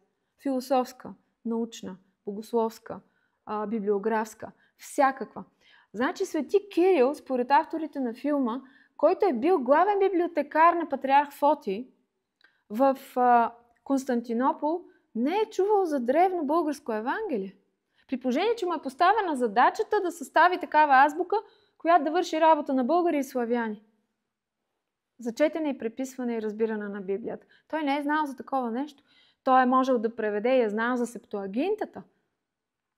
Философска, научна, богословска, библиографска, всякаква. Значи свети Кирил, според авторите на филма, който е бил главен библиотекар на патриарх Фотий в Константинопол, не е чувал за древно българско Евангелие. При положение, че му е поставена задачата да състави такава азбука, която да върши работа на българи и славяни. за четене и преписване и разбиране на Библията. Той не е знал за такова нещо. Той е можел да преведе и е знал за Септуагинтата,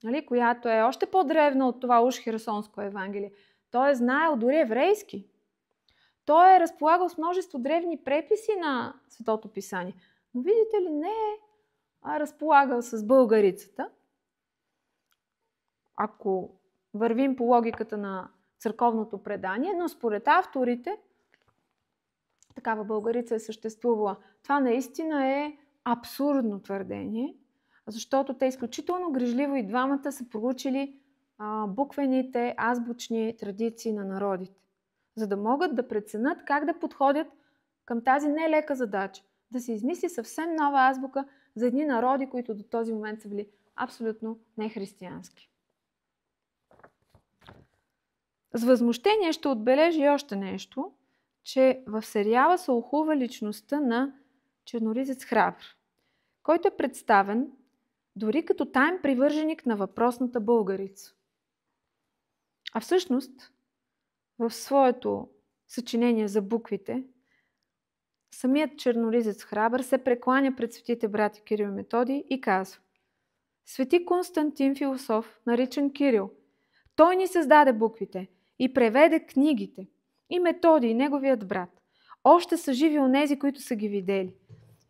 нали, която е още по-древна от това уж Херсонско Евангелие. Той е знаел дори еврейски. Той е разполагал с множество древни преписи на Светото Писание. Но видите ли, не е разполагал с българицата. Ако вървим по логиката на църковното предание, но според авторите такава българица е съществувала. Това наистина е абсурдно твърдение, защото те изключително грижливо и двамата са проучили буквените, азбучни традиции на народите, за да могат да преценят как да подходят към тази нелека задача. Да се измисли съвсем нова азбука за едни народи, които до този момент са били абсолютно нехристиянски. С възмущение ще отбележи и още нещо, че в сериала се охулва личността на черноризец Храбър, който е представен дори като таен привърженик на въпросната българица. А всъщност, в своето съчинение за буквите, самият черноризец Храбър се прекланя пред светите брати Кирил и Методий и казва: Свети Константин Философ, наричан Кирил, той ни създаде буквите и преведе книгите. И Методий, неговият брат, още са живи онези, които са ги видели.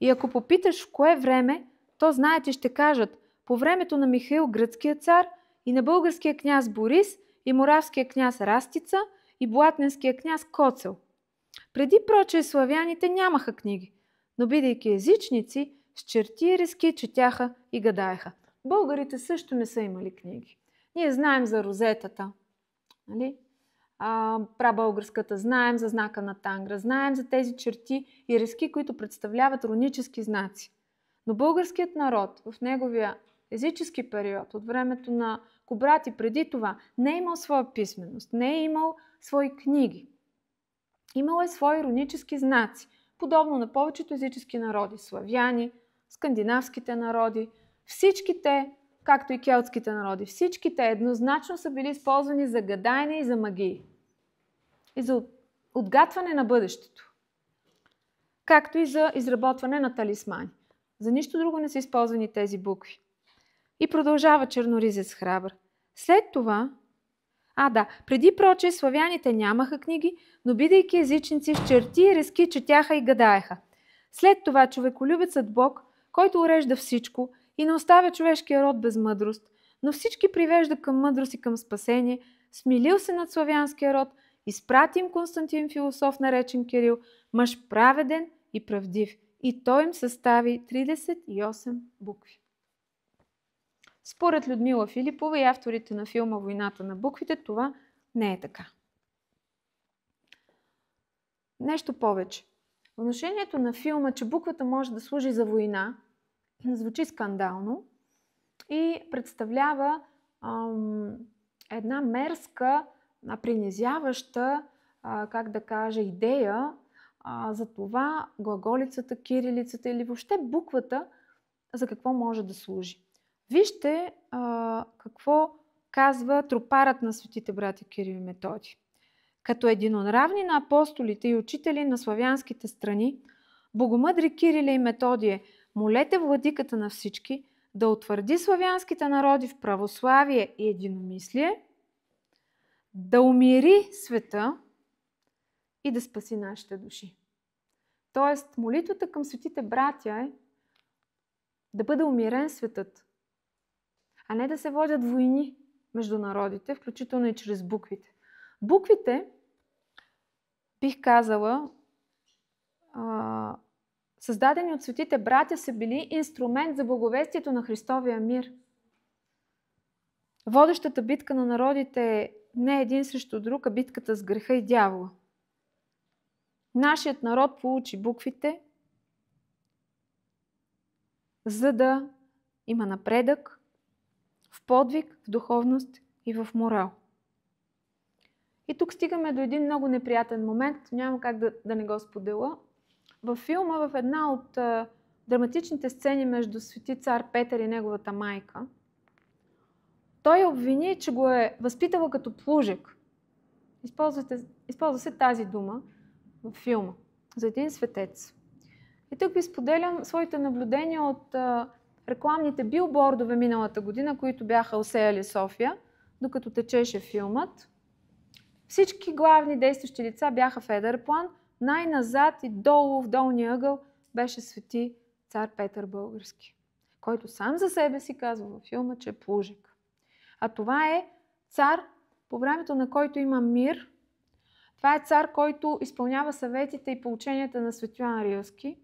И ако попиташ в кое време, то знаете, ще кажат: по времето на Михаил гръцкия цар и на българския княз Борис и моравския княз Растица и блатненския княз Коцел. Преди прочее славяните нямаха книги, но бидейки езичници, с черти и резки четяха и гадаеха. Българите също не са имали книги. Ние знаем за розетата, нали? Прабългарската, знаем за знака на Тангра, знаем за тези черти и резки, които представляват рунически знаци. Но българският народ в неговия езически период, от времето на Кубрати преди това, не е имал своя писменост, не е имал свои книги. Имал е свои рунически знаци, подобно на повечето езически народи, славяни, скандинавските народи, всичките, както и келтските народи, всичките еднозначно са били използвани за гадаене и за магии. И за отгатване на бъдещето. Както и за изработване на талисмани. За нищо друго не са използвани тези букви. И продължава черноризец Храбър. След това, преди прочее славяните нямаха книги, но бидейки езичници с черти и резки четяха и гадаеха. След това човеколюбецът Бог, който урежда всичко и не оставя човешкия род без мъдрост, но всички привежда към мъдрост и към спасение, смилил се над славянския род, изпрати им Константин Философ, наречен Кирил, мъж праведен и правдив. И той им състави 38 букви. Според Людмила Филипова и авторите на филма "Войната на буквите", това не е така. Нещо повече. Внушението на филма, че буквата може да служи за война, звучи скандално и представлява една мерзка, принизяваща, идея за това глаголицата, кирилицата или въобще буквата за какво може да служи. Вижте какво казва тропарът на светите брати Кирил и Методий. Като единонравни на апостолите и учители на славянските страни, богомъдри Кириле и Методие, молете владиката на всички да утвърди славянските народи в православие и единомислие, да умири света и да спаси нашите души. Тоест, молитвата към светите братя е да бъде умирен светът, а не да се водят войни между народите, включително и чрез буквите. Буквите, бих казала, създадени от светите братя, са били инструмент за благовестието на Христовия мир. Водещата битка на народите е не един срещу друг, а битката с греха и дявола. Нашият народ получи буквите, за да има напредък в подвиг, в духовност и в морал. И тук стигаме до един много неприятен момент, няма как да не го споделя. Във филма, в една от драматичните сцени между свети цар Петър и неговата майка, той обвини, че го е възпитала като плужек. Използва се тази дума във филма. за един светец. И тук ви споделям своите наблюдения от рекламните билбордове миналата година, които бяха усеяли София, докато течеше филмът. Всички главни действащи лица бяха в едър план. Най-назад и долу в долния ъгъл беше свети цар Петър Български, който сам за себе си казва във филма, че е плужик. А това е цар, по времето на който има мир. Това е цар, който изпълнява съветите и поученията на свети Йоан Рилски,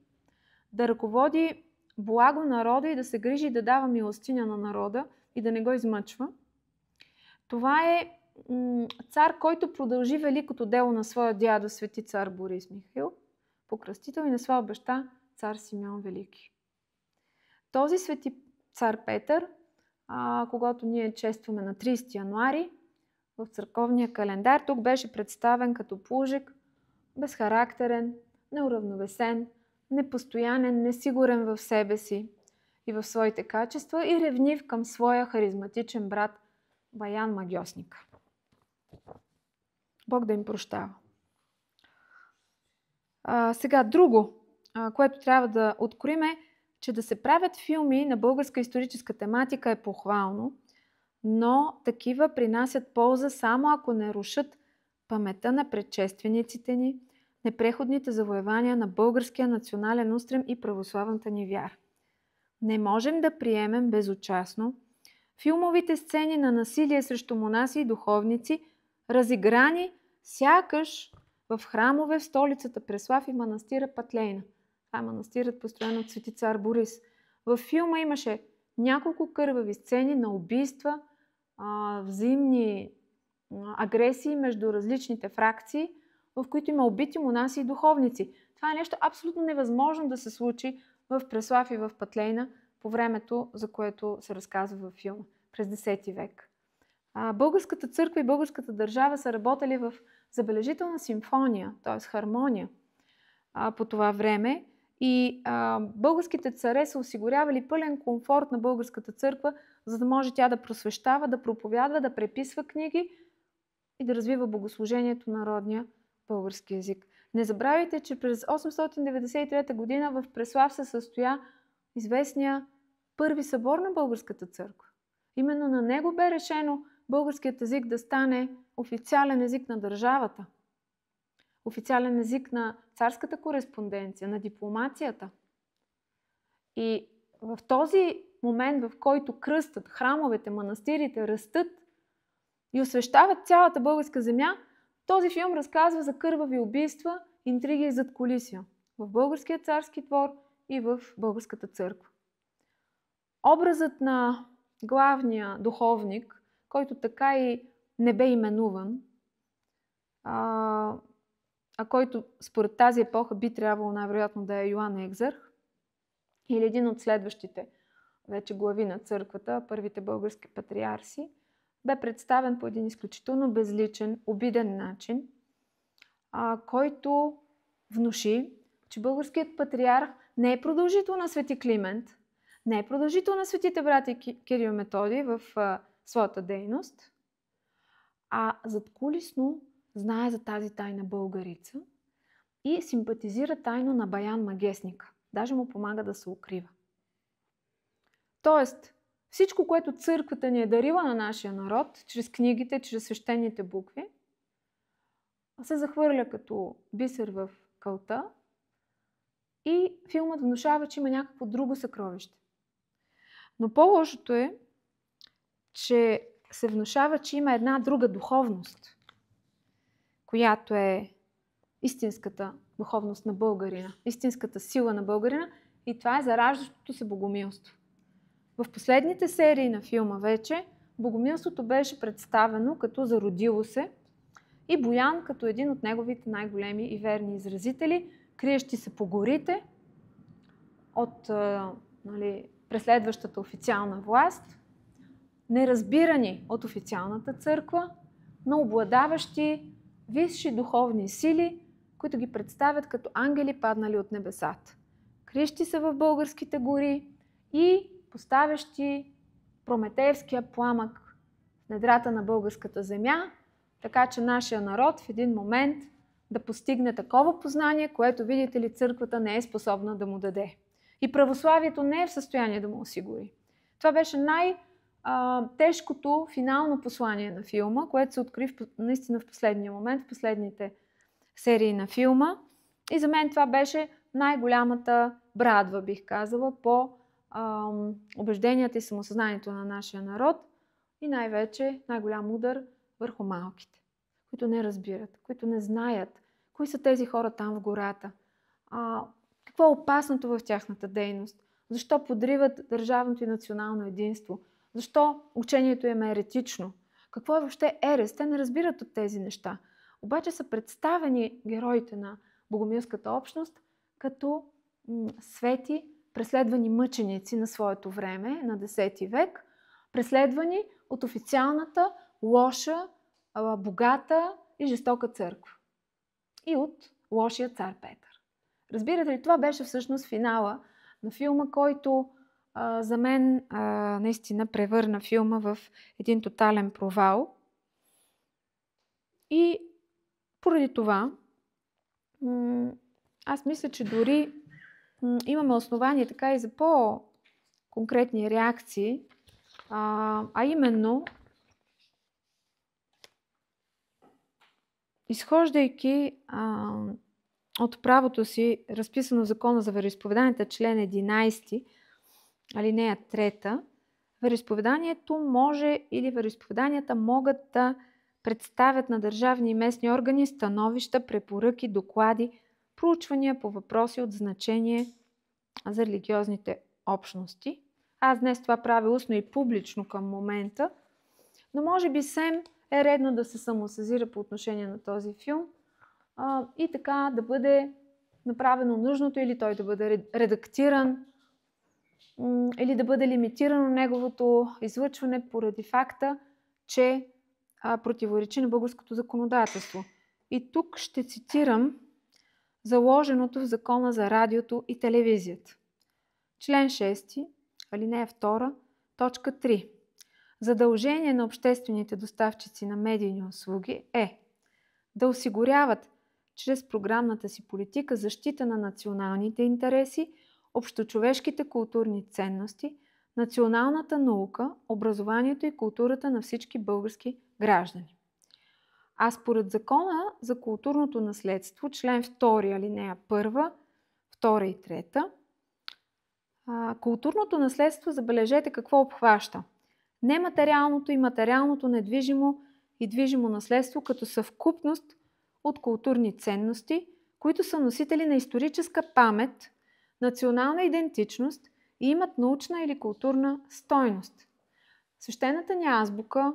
да ръководи благо народа и да се грижи да дава милостиня на народа и да не го измъчва. Това е цар, който продължи великото дело на своя дядо, свети цар Борис Михаил, покръстител, и на своя баща, цар Симеон Велики. Този свети цар Петър, когато ние честваме на 30 януари, в църковния календар, тук беше представен като плужик, безхарактерен, неуравновесен, непостоянен, несигурен в себе си и в своите качества и ревнив към своя харизматичен брат Баян Магьосник. Бог да им прощава. Сега друго, което трябва да откроим, е, че да се правят филми на българска историческа тематика е похвално, но такива принасят полза само ако не рушат паметта на предшествениците ни, непреходните завоевания на българския национален устрем и православната ни вяра. Не можем да приемем безучастно филмовите сцени на насилие срещу монаси и духовници, разиграни сякаш в храмове в столицата Преслав и манастира Патлейна. Това е манастирът, построен от свети цар Борис. Във филма имаше няколко кървави сцени на убийства, взаимни агресии между различните фракции, в които има убити монаси и духовници. Това е нещо абсолютно невъзможно да се случи в Преслав и в Патлейна по времето, за което се разказва във филма, през 10 век. Българската църква и българската държава са работили в забележителна симфония, т.е. хармония по това време, и българските царе са осигурявали пълен комфорт на българската църква, за да може тя да просвещава, да проповядва, да преписва книги и да развива богослужението на народния български език. Не забравяйте, че през 893 година в Преслав се състоя известния Първи събор на българската църква. Именно на него бе решено българският език да стане официален език на държавата, официален език на царската кореспонденция, на дипломацията. И в този момент, в който кръстът, храмовете, манастирите растат и освещават цялата българска земя, този филм разказва за кървави убийства, интриги и задкулисия в българския царски двор и в българската църква. Образът на главния духовник, който така и не бе именуван, който според тази епоха би трябвало най-вероятно да е Йоан Екзарх или един от следващите вече глави на църквата, първите български патриарси, бе представен по един изключително безличен, обиден начин, който внуши, че българският патриарх не е продължител на свети Климент, не е продължител на светите брати Кирил и Методий в своята дейност, а задкулисно знае за тази тайна българица и симпатизира тайно на Баян Магесника. Даже му помага да се укрива. Тоест, всичко, което църквата ни е дарила на нашия народ, чрез книгите, чрез свещените букви, се захвърля като бисер в калта и филмът внушава, че има някакво друго съкровище. Но по-лошото е, че се внушава, че има една друга духовност, която е истинската духовност на българина, истинската сила на българина, и това е зараждащото се богомилство. В последните серии на филма вече богомилството беше представено като зародило се и Боян като един от неговите най-големи и верни изразители, криещи се по горите от преследващата официална власт, неразбирани от официалната църква, но обладаващи висши духовни сили, които ги представят като ангели, паднали от небесата. Криещи се в българските гори и поставящи прометеевския пламък в недрата на българската земя, така че нашия народ в един момент да постигне такова познание, което, видите ли, църквата не е способна да му даде. И православието не е в състояние да му осигури. Това беше най-тежкото финално послание на филма, което се откри наистина в последния момент, в последните серии на филма. И за мен това беше най-голямата брадва, бих казала, по убежденията и самосъзнанието на нашия народ и най-вече най-голям удар върху малките, които не разбират, които не знаят кои са тези хора там в гората, какво е опасното в тяхната дейност, защо подриват държавното и национално единство, защо учението им е еретично, какво е въобще ерес. Те не разбират от тези неща. Обаче са представени героите на богомилската общност като свети, преследвани мъченици на своето време, на 10 век, преследвани от официалната, лоша, богата и жестока църква. И от лошия цар Петър. Разбирате ли, това беше всъщност финала на филма, който за мен наистина превърна филма в един тотален провал. И поради това аз мисля, че дори имаме основание така и за по-конкретни реакции, а именно изхождайки от правото си, разписано в Закона за вероизповеданията, член 11, алинея 3, вероизповеданието може или вероизповеданията могат да представят на държавни и местни органи становища, препоръки, доклади, проучвания по въпроси от значение за религиозните общности. Аз днес това правя устно и публично към момента, но може би СЕМ е редно да се самосезира по отношение на този филм и така да бъде направено нужното, или той да бъде редактиран, или да бъде лимитирано неговото излъчване поради факта, че противоречи на българското законодателство. И тук ще цитирам заложеното в Закона за радиото и телевизията. Член 6, алинея 2, точка 3. Задължение на обществените доставчици на медийни услуги е да осигуряват чрез програмната си политика защита на националните интереси, общочовешките културни ценности, националната наука, образованието и културата на всички български граждани. А според Закона за културното наследство, член 2, алинея 1, 2 и 3, културното наследство, забележете какво обхваща. Нематериалното и материалното недвижимо и движимо наследство като съвкупност от културни ценности, които са носители на историческа памет, национална идентичност и имат научна или културна стойност. Свещената ни азбука,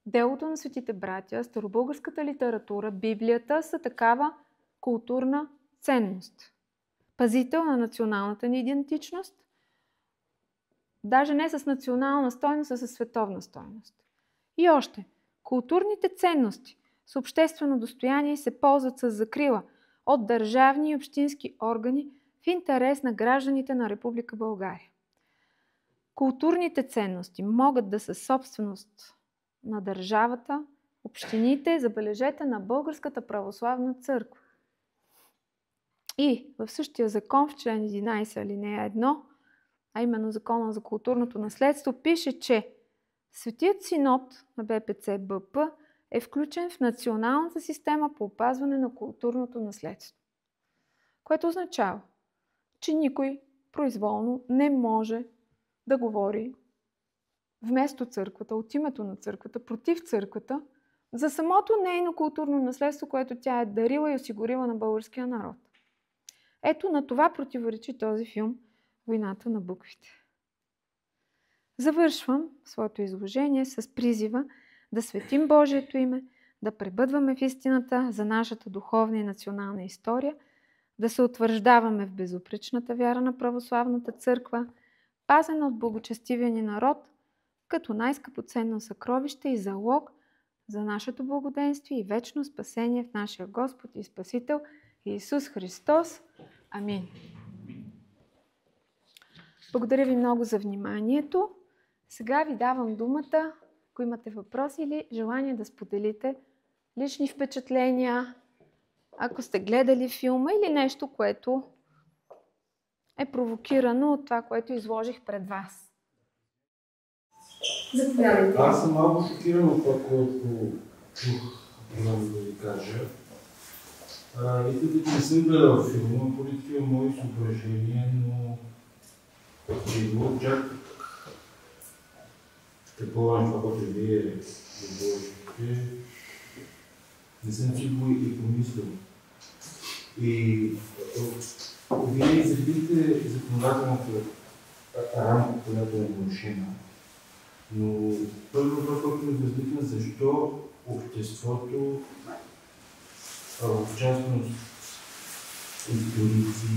делото на светите братя, старобългарската литература, Библията са такава културна ценност. Пазител на националната ни идентичност, даже не с национална стойност, а с световна стойност. И още, културните ценности с обществено достояние се ползват с закрила от държавни и общински органи в интерес на гражданите на Република България. Културните ценности могат да са собственост на държавата, общините, забележете, на Българската православна църква. И в същия закон, в член 11, алинея 1, а именно Закона за културното наследство, пише, че Светият синод на БПЦ БП е включен в националната система по опазване на културното наследство. Което означава, че никой произволно не може да говори вместо църквата, от името на църквата, против църквата, за самото нейно културно наследство, което тя е дарила и осигурила на българския народ. Ето на това противоречи този филм "Войната на буквите". Завършвам своето изложение с призива да светим Божието име, да пребъдваме в истината за нашата духовна и национална история, да се утвърждаваме в безупречната вяра на православната църква, пазена от благочестивия ни народ, като най-скъпоценно съкровище и залог за нашето благоденствие и вечно спасение в нашия Господ и Спасител Иисус Христос. Амин. Благодаря ви много за вниманието. Сега ви давам думата, ако имате въпроси или желание да споделите лични впечатления, ако сте гледали филма или нещо, което е провокирано от това, което изложих пред вас. Заповядайте. Аз съм малко шокиран от това, което чух, да ви кажа. И тъй като не съм гледал филма, поради такива мои съображения, но че било чак предполагам това, което вие говорите, не съм си го и помислил. И вие изредите законодателната рамка, която е нарушена. Но първо това, което ми възникна, защо обществото, в частност историци,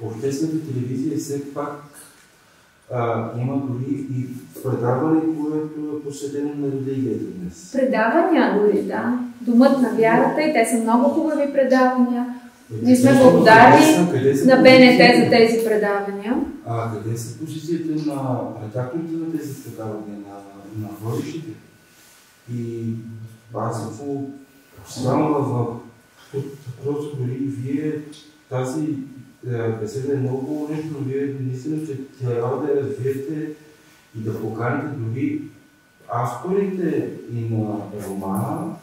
обществената телевизия все пак има дори и предаване, което е посветено на религията днес. Предавания дори, да. Домът на вярата и те са много хубави предавания. Ние сме благодарни на БНТ за тези предавания. Къде са позициите на редакторите на тези предавания, на водещите? И аз само въпроса дори вие тази беседа е много хубаво нещо, но вие наистина ще трябва да я развиете и да поканите дори авторите и на романа,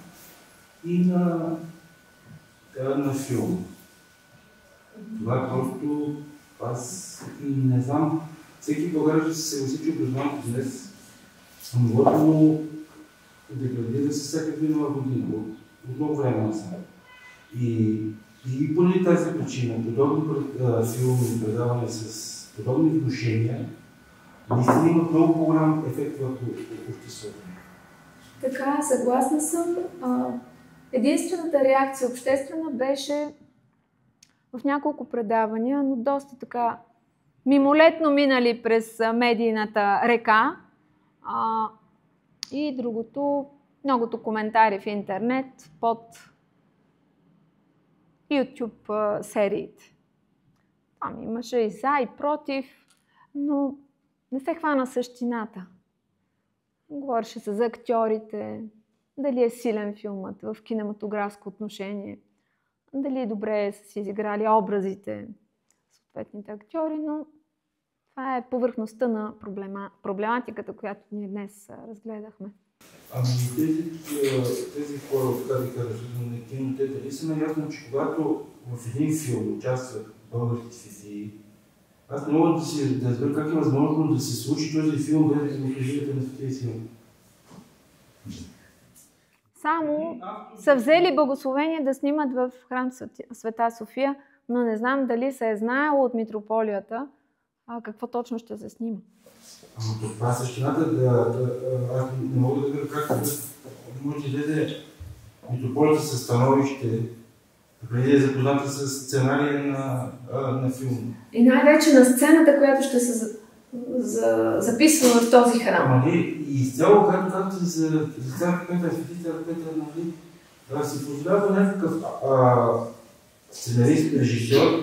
и на филма. Това е просто, аз не знам, всеки българин ще се съгласи, че образованието днес нивото му деградира се всяка нова година, от много време насам. И поради тази причина, подобни филми, предавания с подобни внушения, наистина имат много по-голям ефект върху обществото. Така, съгласна съм. Единствената реакция обществена беше в няколко предавания, но доста така мимолетно минали през медийната река. И другото, многото коментари в интернет под YouTube сериите. Там имаше и за, и против, но не се хвана същината. Говореше се за актьорите, дали е силен филмът в кинематографско отношение, дали добре са си изиграли образите, съответните актьори, но това е повърхността на проблематиката, която ние днес разгледахме. Ами тези хора, така да кажа, на кино, те дали са наясно, че когато в един филм участват български светии, аз не мога да разбера как е възможно да се случи този филм без да изложите на светия сила. Само са взели благословение да снимат в храм Света София, но не знам дали се е знаело от митрополията какво точно ще се снима. Ама това е същината, аз не мога да видя как може да излезе митрополията със становище, преди да е запозната с сценария на филма. И най-вече на сцената, която ще се записва в този храм. Ама не, и изцяло, както за царка Петър, светителя Петър, нали, се позволява някакъв сценарист, режисьор,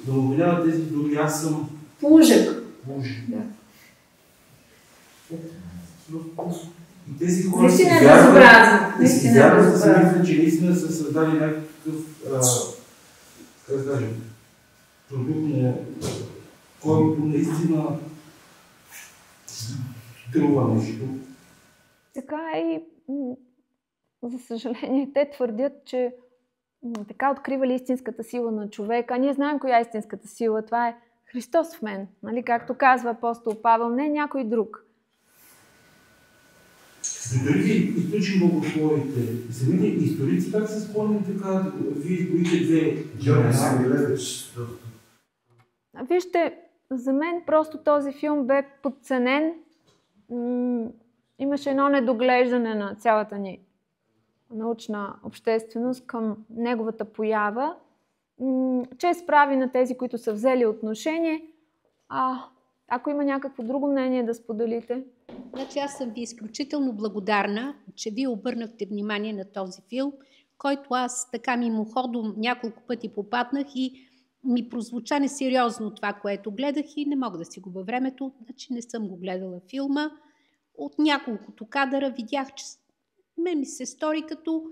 да му обвинява тези думи, аз съм Плужък. Да. И тези хора си вярват, че наистина са създали някакъв, как да кажем, продукт, който наистина струва нещо. Така и, за съжаление, те твърдят, че така откривали истинската сила на човека. А ние знаем коя е истинската сила. Това е Христос в мен. Нали? Както казва апостол Павел, не някой друг. Дори ви изключим богословите. Самите историци как се склонни така, вие изборите две Вижте, за мен просто този филм бе подценен. Имаше едно недоглеждане на цялата ни научна общественост към неговата поява. Чест прави на тези, които са взели отношение. Ако има някакво друго мнение да споделите. Значи аз съм ви изключително благодарна, че вие обърнахте внимание на този филм, който аз така мимоходом няколко пъти попаднах и ми прозвуча несериозно това, което гледах и не мога да си губя времето, значи не съм го гледала филма. От няколкото кадъра видях, че мен ми се стори като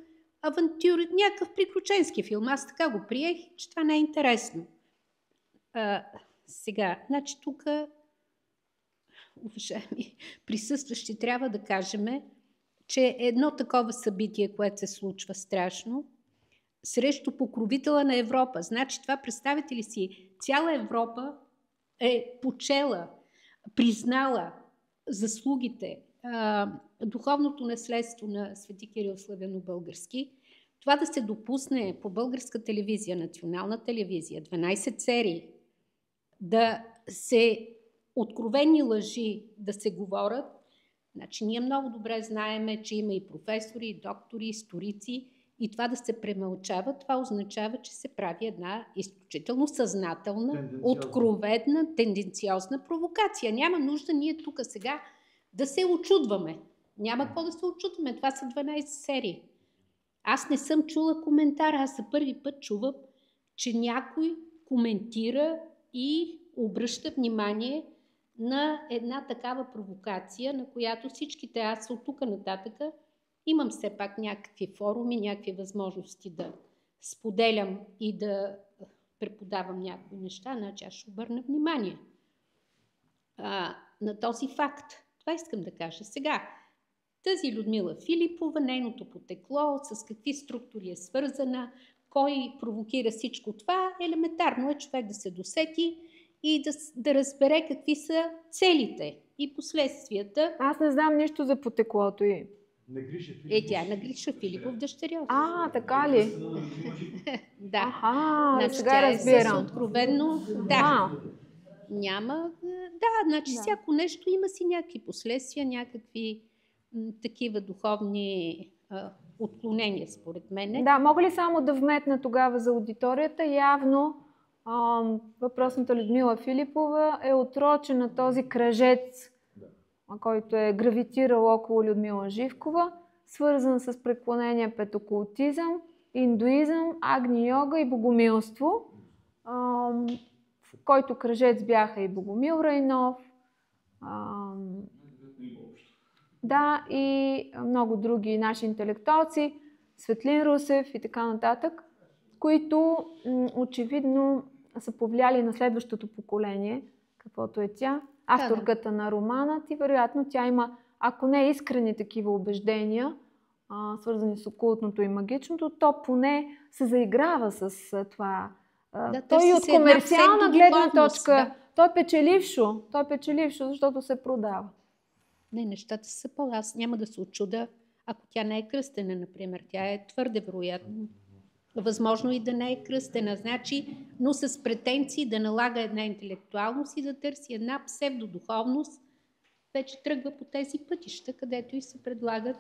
авантюр, някакъв приключенски филм. Аз така го приех, че това не е интересно. Сега, значи тук, уважаеми присъстващи, трябва да кажем, че едно такова събитие, което се случва страшно, срещу покровителя на Европа. Значи това, представете ли си, цяла Европа е почела, признала заслугите, духовното наследство на Свети Кирил Славяно-български. Това да се допусне по българска телевизия, национална телевизия, 12 серии, да се откровени лъжи да се говорят. Значи ние много добре знаеме, че има и професори, и доктори, и историци, и това да се премълчава, това означава, че се прави една изключително съзнателна, откровена, тенденциозна провокация. Няма нужда ние тук сега да се очудваме. Няма какво да се очудваме. Това са 12 серии. Аз не съм чула коментар. Аз за първи път чувам, че някой коментира и обръща внимание на една такава провокация, на която всичките аз от тук нататъка имам все пак някакви форуми, някакви възможности да споделям и да преподавам някакви неща, значи аз ще обърна внимание на този факт. Това искам да кажа. Сега, тази Людмила Филипова, нейното потекло, с какви структури е свързана, кой провокира всичко това, елементарно е човек да се досети и да разбере какви са целите и последствията. Аз не знам нищо за потеклото й. Тя е на Гриша Филипов, дъщеря. Така ли? Да. Значи, сега разбирам. Откровенно, да. Няма. Да, значи всяко нещо има си някакви последствия, някакви такива духовни отклонения, според мен. Да, мога ли само да вметна тогава за аудиторията? Явно въпросната Людмила Филипова е отрочена този кръжец, който е гравитирал около Людмила Живкова, свързан с преклонение пред окултизъм, индуизъм, агни йога и богомилство, в който кръжец бяха и Богомил Райнов, да, и много други наши интелектуалци, Светлин Русев и така нататък, които очевидно са повлияли на следващото поколение, каквото е тя, авторката на романът, и вероятно тя има, ако не искрени такива убеждения, свързани с окултното и магичното, то поне се заиграва с това. Той от комерциална гледна точка, той е печелившо, защото се продава. Не, нещата са аз няма да се очуда, ако тя не е кръстена, например. Тя е твърде вероятно. Възможно и да не е кръстена, значи, но с претенции да налага една интелектуалност и да търси една псевдодуховност, вече тръгва по тези пътища, където и се предлагат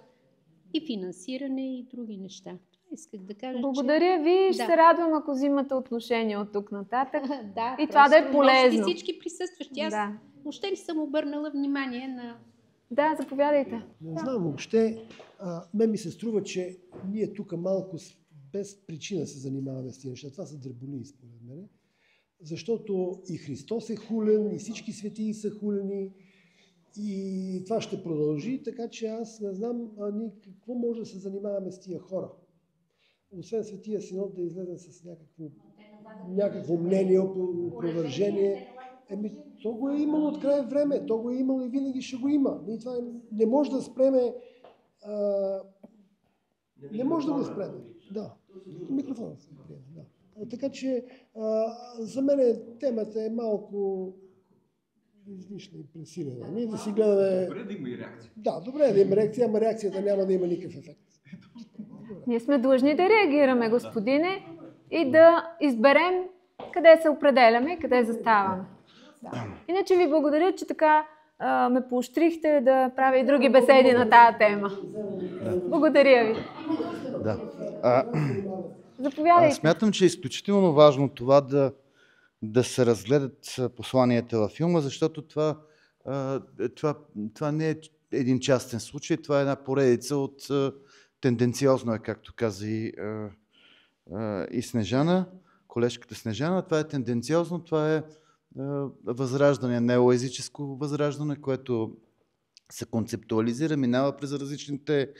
и финансиране и други неща. Това исках да кажа. Благодаря ви, ще се радвам, ако взимате отношение от тук нататък. Да, и това да е полезно. И всички присъстващи. Аз въобще не съм обърнала внимание на... Да, заповядайте. Не знам въобще. Мен ми се струва, че ние тук малко без причина се занимаваме с тези неща. Това са дреболии, според мен. Защото и Христос е хулен, и всички светии са хулени. И това ще продължи, така че аз не знам ние какво може да се занимаваме с тия хора. Освен Светия Синод да излезе с някакво мнение, опровержение. То го е имало от край време, то го е имало и винаги ще го има. Ние това не може да спреме. Не може да го спреме. Да. Микрофонът се приема. Да. Така че за мен темата е малко излишна и пресилена. Ние да си гледаме... Добре да има и реакция. Да, добре да има реакция, ама реакцията няма да има никакъв ефект. Ние сме длъжни да реагираме, господине, и да изберем къде се определяме и къде заставаме. Да. Иначе ви благодаря, че така ме поощрихте да правя и други беседи на тая тема. Благодаря ви. Да. Заповядайте. Смятам, че е изключително важно това да се разгледат посланията във филма, защото това не е един частен случай, това е една поредица от тенденциозно, както каза и Снежана, колежката Снежана. Това е тенденциозно, това е възраждане, неоезическо възраждане, което се концептуализира, минава през различните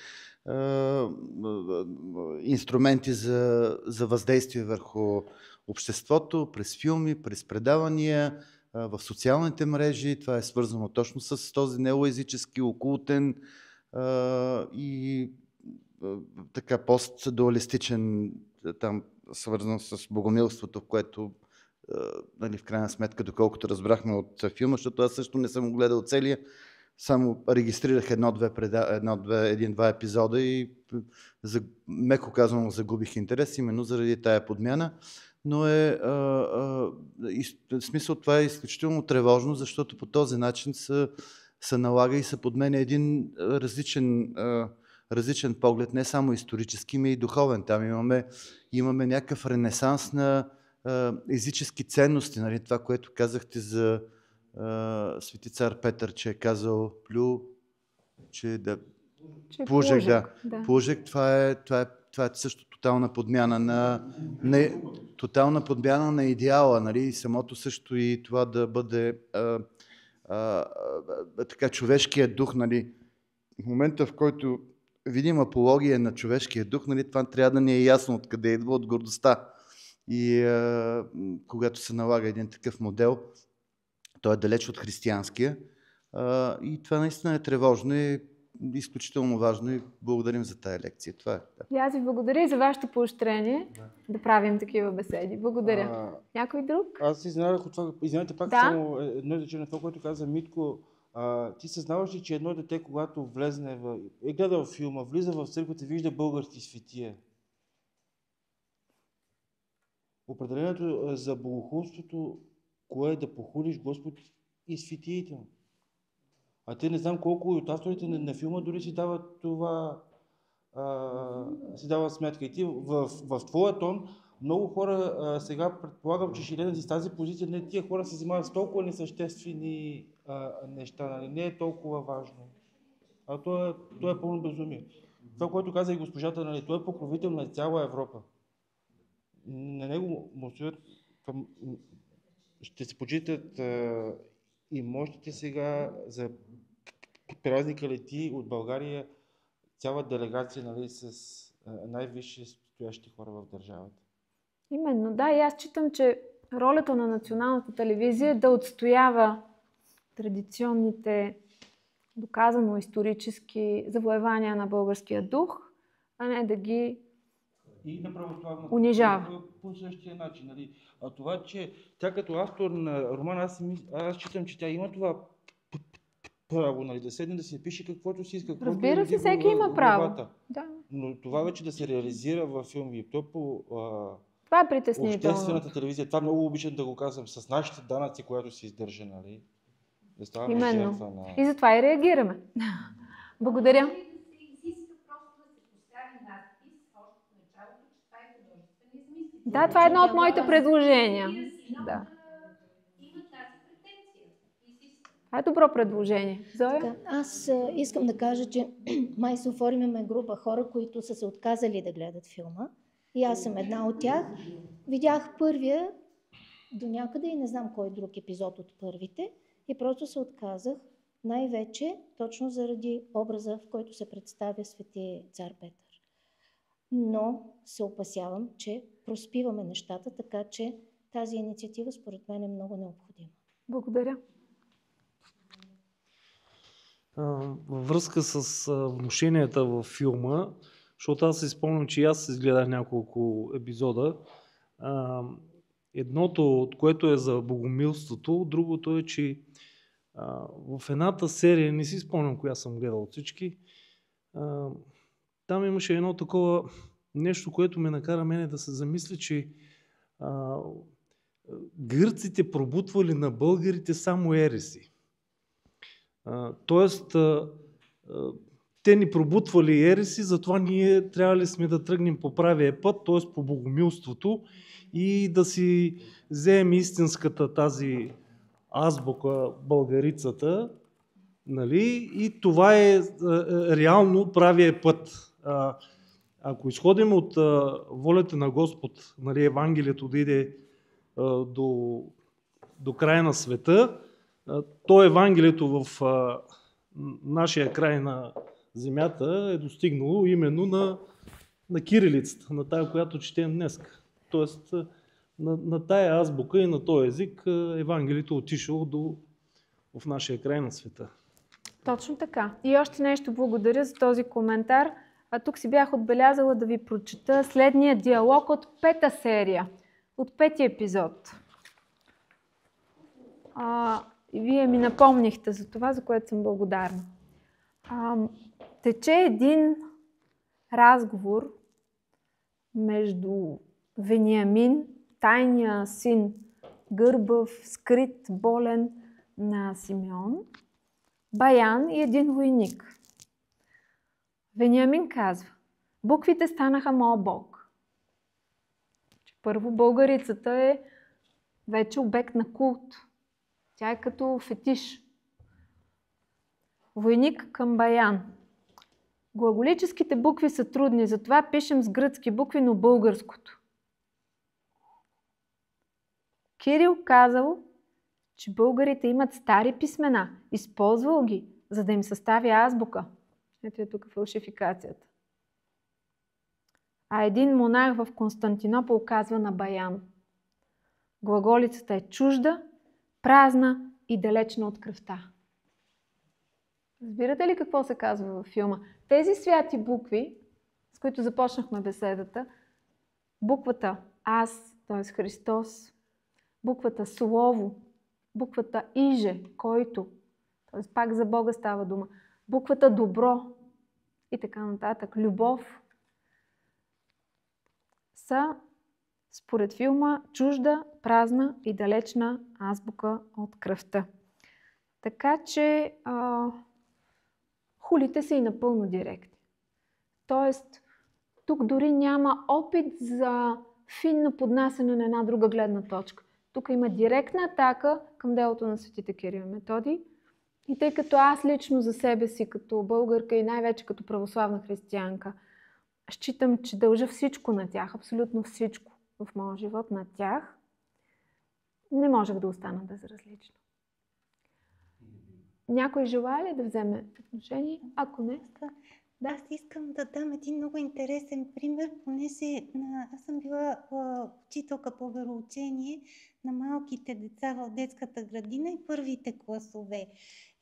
инструменти за въздействие върху обществото, през филми, през предавания, в социалните мрежи. Това е свързано точно с този неоезически, окултен и така постдуалистичен, там свързан с богомилството, което нали, в крайна сметка, доколкото разбрахме от филма, защото аз също не съм гледал целия, само регистрирах един-два епизода и меко казано загубих интерес, именно заради тая подмяна. Но в смисъл това е изключително тревожно, защото по този начин се налага и се подменя един различен поглед, не само исторически, но и духовен. Там имаме някакъв ренесанс на езически ценности. Нали? Това, което казахте за Свети цар Петър, че е казал Плужек, да. Плужек, това е също тотална подмяна на идеала, нали? Самото също и това да бъде така човешкият дух, нали? В момента, в който видим апология на човешкия дух, нали, това трябва да ни е ясно откъде идва, от гордостта. И когато се налага един такъв модел, той е далеч от християнския. И това наистина е тревожно и изключително важно и благодарим за тая лекция. Това е. Да. И аз ви благодаря и за вашето поощрение да правим такива беседи. Благодаря. Някой друг? Аз изненадах от това. Извинете пак само едно изречение на това, което каза Митко. Ти съзнаваш ли, че едно дете, когато е гледал филма, влиза в църквата, вижда български светия? Определението за богохулството, кое е да похулиш Господ и светиите му. А те не знам колко от авторите на филма дори си дават това, си дават сметка. И ти в твоя тон много хора сега предполагам, че ще гледат с тази позиция, не тия хора се занимават с толкова несъществени неща, нали? Не е толкова важно. А то е пълно безумие. Това, което каза и госпожата, нали, той е покровител на цяла Европа. На него му стоят, ще се почитат имотите сега за празника лети от България цяла делегация, нали, с най-висши стоящи хора в държавата. Именно, да, и аз считам, че ролята на националната телевизия е да отстоява традиционните, доказано исторически завоевания на българския дух, а не да ги и на православната унижава. По същия начин. Нали? А това, че тя като автор на роман, аз считам, че тя има това право, нали, да седне да си пише каквото си иска. Разбира се, всеки има право. Да. Но това вече да се реализира във филми, то по това е притеснително. Обществената телевизия, това много обичам да го казвам, с нашите данъци, която се издържа, нали? Да ставаме жертва на... И затова и реагираме. Благодаря. Да, това е едно от моите предложения. Да. Това е добро предложение. Зоя? Аз искам да кажа, че май се оформяме група хора, които са се отказали да гледат филма. И аз съм една от тях. Видях първия до някъде и не знам кой друг епизод от първите. И просто се отказах най-вече точно заради образа, в който се представя Свети цар Петър. Но се опасявам, че проспиваме нещата, така че тази инициатива според мен е много необходима. Благодаря. Във връзка с внушенията във филма, защото аз се спомням, че аз изгледах няколко епизода. Едното, което е за богомилството, другото е, че в едната серия, не си спомням коя съм гледал от всички, там имаше едно такова нещо, което ме накара мене да се замисля, че гърците пробутвали на българите само ереси. Тоест, те ни пробутвали ереси, затова ние трябвали сме да тръгнем по правия път, т.е. по богомилството и да си вземем истинската тази азбука, българицата, нали? И това е реално правия път. ако изходим от волята на Господ, нали, Евангелието да иде до края на света, то Евангелието в нашия край на земята е достигнало именно на кирилицата, на тая, която четем днес. Тоест на тая азбука и на този език Евангелието отишъл в нашия край на света. Точно така. И още нещо благодаря за този коментар. Тук си бях отбелязала да ви прочета следния диалог от 5-та серия, от 5-ти епизод. И вие ми напомнихте за това, за което съм благодарна. Тече един разговор между Вениамин, тайния син, гърбав, скрит, болен на Симеон, Баян и един войник. Вениамин казва: буквите станаха моя бог. Първо, българицата е вече обект на култ. Тя е като фетиш. Войник към Баян. Глаголическите букви са трудни, затова пишем с гръцки букви, но българското. Кирил казал, че българите имат стари писмена. Използвал ги, за да им състави азбука. Ето е тук фалшификацията. А един монах в Константинопол казва на Баян: глаголицата е чужда, празна и далечна от кръвта. Разбирате ли какво се казва във филма? Тези святи букви, с които започнахме беседата, буквата Аз, т.е. Христос, буквата Слово, буквата Иже, който, т.е. пак за Бога става дума, буквата Добро и така нататък, Любов, са според филма чужда, празна и далечна азбука от кръвта. Така че хулите са и напълно директни. Тоест, тук дори няма опит за финно поднасяне на една друга гледна точка. Тук има директна атака към делото на светите Кирил и Методий. И тъй като аз лично за себе си, като българка и най-вече като православна християнка, считам, че дължа всичко на тях, абсолютно всичко в моя живот на тях, не можех да остана безразлична. Някой желае ли да вземе отношение? Ако не, Да, аз искам да дам един много интересен пример, понеже аз съм била учителка по вероучение на малките деца в детската градина и първите класове.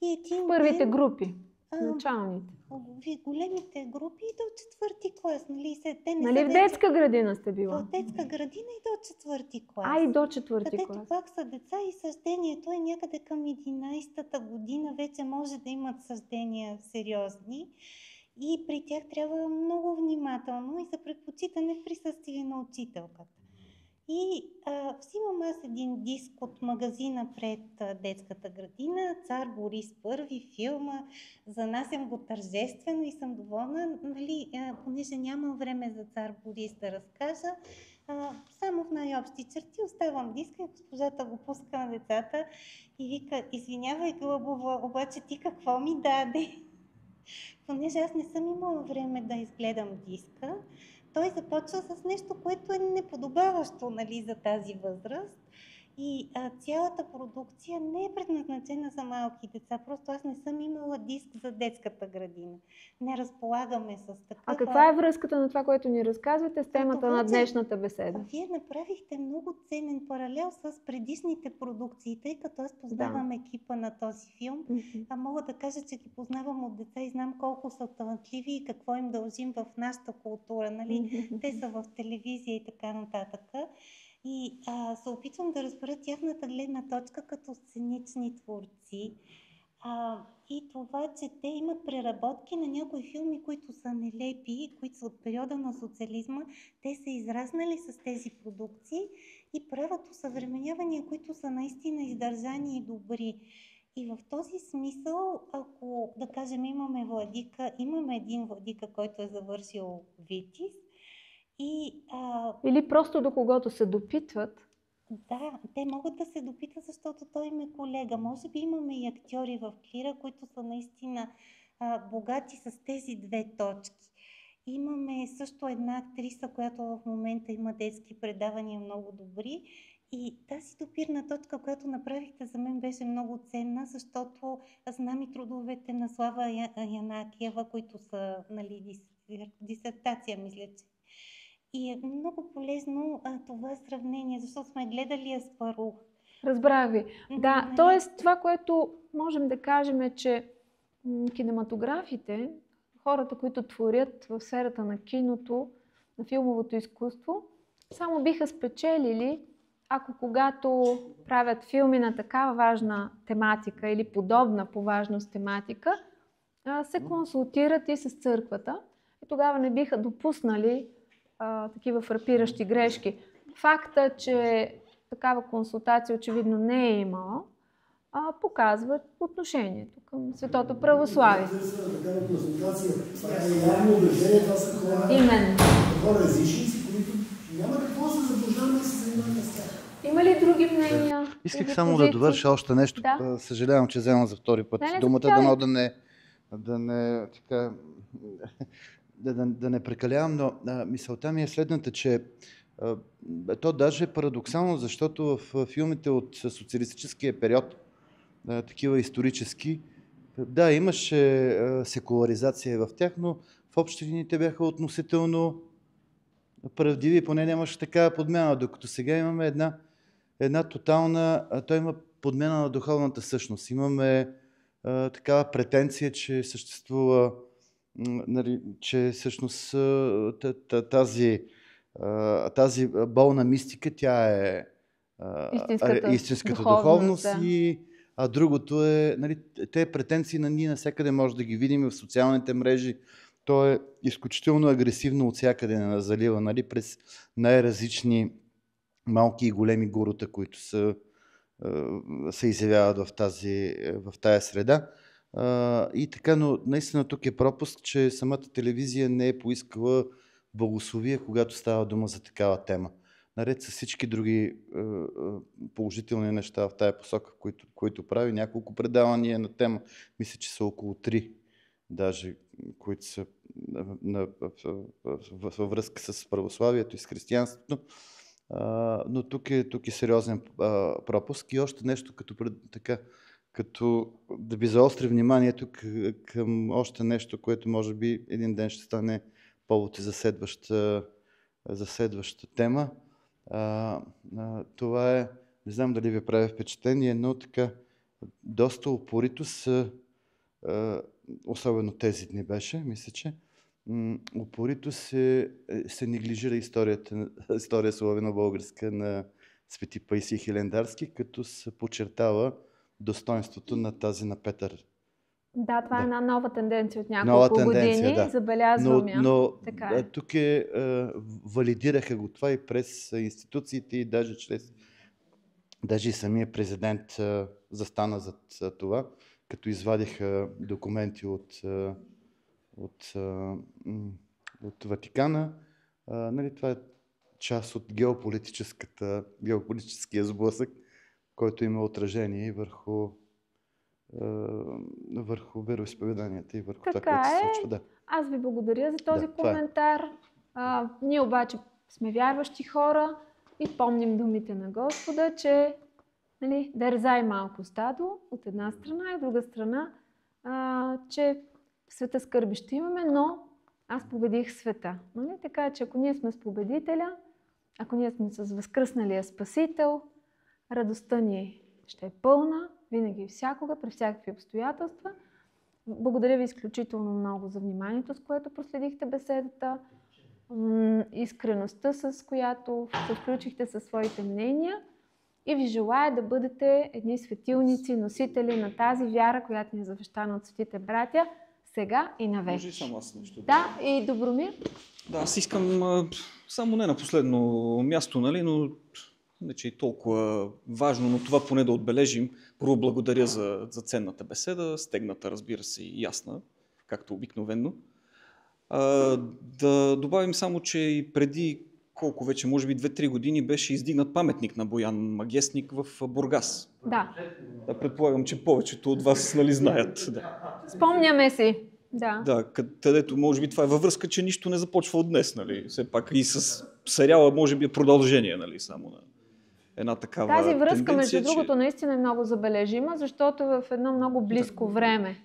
И първите групи, началните. Големите групи и до четвърти клас. Нали, в детска градина сте била? В детска градина и до четвърти клас. И до четвърти клас. Където пак са деца и съждението е някъде към 11-та година. Вече може да имат съждения сериозни. И при тях трябва много внимателно и за предпочитане в присъствие на учителката. И взимам аз един диск от магазина пред детската градина, Цар Борис I, филма, занасям го тържествено и съм доволна, нали, понеже нямам време за Цар Борис да разкажа, само в най-общи черти оставам диска и госпожата го пуска на децата и вика: извинявай, Глъбова, обаче ти какво ми даде? Понеже аз не съм имала време да изгледам диска, той започва с нещо, което е неподобаващо, нали, за тази възраст. И цялата продукция не е предназначена за малки деца. Просто аз не съм имала диск за детската градина. Не разполагаме с такъв. А каква е връзката на това, което ни разказвате с темата на днешната беседа? Вие направихте много ценен паралел с предишните продукции, тъй като аз познавам екипа на този филм. Мога да кажа, че ги познавам от деца и знам колко са талантливи и какво им дължим в нашата култура. Нали? Те са в телевизия и така нататък. И се опитвам да разбера тяхната гледна точка като сценични творци. И това, че те имат преработки на някои филми, които са нелепи, които са от периода на социализма. Те са израснали с тези продукции и правят усъвременявания, които са наистина издържани и добри. И в този смисъл, ако, да кажем, имаме един владика, който е завършил ВИТИС, или просто до когото се допитват. Да, те могат да се допитат, защото той им е колега. Може би имаме и актьори в Клира, които са наистина богати с тези две точки. Имаме също една актриса, която в момента има детски предавания много добри. И тази допирна точка, която направихте, за мен беше много ценна, защото знам и трудовете на Слава Янакиева, които са, нали, дисертация, мисля, че. И е много полезно това сравнение, защото сме гледали Аспарух. Разбрах ви. Да, Нали? т.е. това, което можем да кажем е, че кинематографите, хората, които творят в сферата на киното, на филмовото изкуство, само биха спечелили, ако когато правят филми на такава важна тематика или подобна по важност тематика, се консултират и с църквата. И тогава не биха допуснали такива фрапиращи грешки. Факта, че такава консултация очевидно не е имала, показва отношението към светото православие. Такава консултация, това е явно убеждение, това са хора, Именно. хора езичници, които няма какво да се заблуждаваме да се занимаваме с тях. Има ли други мнения? Исках или само да позиции? довърша още нещо. Да. Съжалявам, че вземам за втори път Не, думата, заповядайте. да не прекалявам, но мисълта ми е следната, че то даже е парадоксално, защото в филмите от социалистическия период, такива исторически, да, имаше секуларизация в тях, но в общи линии те бяха относително правдиви, поне нямаше такава подмяна, докато сега имаме една тотална, той има подмяна на духовната същност. Имаме такава претенция, че съществува, че всъщност тази болна мистика, тя е истинската духовност, да. а другото е, те претенции на ние навсякъде може да ги видим в социалните мрежи. То е изключително агресивно от всякъде на залива, през най-различни малки и големи гурута, които се изявяват в тази среда. И така, но наистина тук е пропуск, че самата телевизия не е поискала благословие, когато става дума за такава тема. Наред с всички други положителни неща в тая посока, които прави, няколко предавания на тема, мисля, че са около 3, даже, които са във връзка с православието и с християнството. Но тук е сериозен пропуск. И още нещо, като да ви заостри вниманието към още нещо, което може би един ден ще стане повод и за следваща тема. Това е, не знам дали ви прави впечатление, но така доста упорито особено тези дни беше, мисля, че упорито се неглижира история славяно-българска на Свети Паисий Хилендарски, като се подчертава достоинството на тази на Петър. Да, това е една нова тенденция от няколко години. Да. Забелязвам я. Но тук валидираха го това и през институциите, и даже и самия президент застана зад това, като извадиха документи от Ватикана. Това е част от геополитическия сблъсък, който има отражение и върху вероизповеданията и върху това, което се случва. Да. Аз ви благодаря за този коментар. Ние обаче сме вярващи хора и помним думите на Господа, че дързай малко стадо от една страна и от друга страна, че в света скърби ще имаме, но аз победих света. Така че ако ние сме с победителя, ако ние сме с възкръсналия Спасител, радостта ни ще е пълна, винаги и всякога, при всякакви обстоятелства. Благодаря ви изключително много за вниманието, с което проследихте беседата, искреността, с която се включихте със своите мнения и ви желая да бъдете едни светилници, носители на тази вяра, която ни е завещана от светите братя, сега и навек. Може само аз нещо? Да, и Добромир? Да, аз искам само не на последно място, но не че е толкова важно, но това поне да отбележим. Първо благодаря за ценната беседа, стегната, разбира се, и ясна, както обикновено. Да добавим само, че и преди колко вече, може би 2-3 години, беше издигнат паметник на Боян Магесник в Бургас. Да. Да, предполагам, че повечето от вас знаят. Да. Спомняме си. Да. Да, където може би това е във връзка, че нищо не започва от днес, нали? Все пак и с сериала може би е продължение, нали? Само на една такава Тази връзка, тенденция, между другото, наистина е много забележима, защото в едно много близко време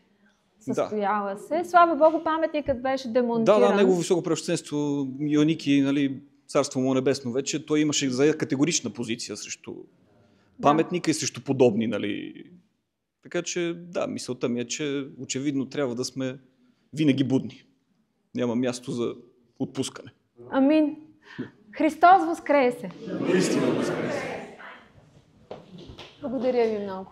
състояла се. Слава Богу, паметникът беше демонтиран. Да, негово високо преосвещенство Йоанники, нали, царство му небесно вече, той имаше за категорична позиция срещу паметника и срещу подобни, нали. Така че, да, мисълта ми е, че очевидно трябва да сме винаги будни. Няма място за отпускане. Амин. Христос възкресе! Истина възкресе! Благодаря ви много.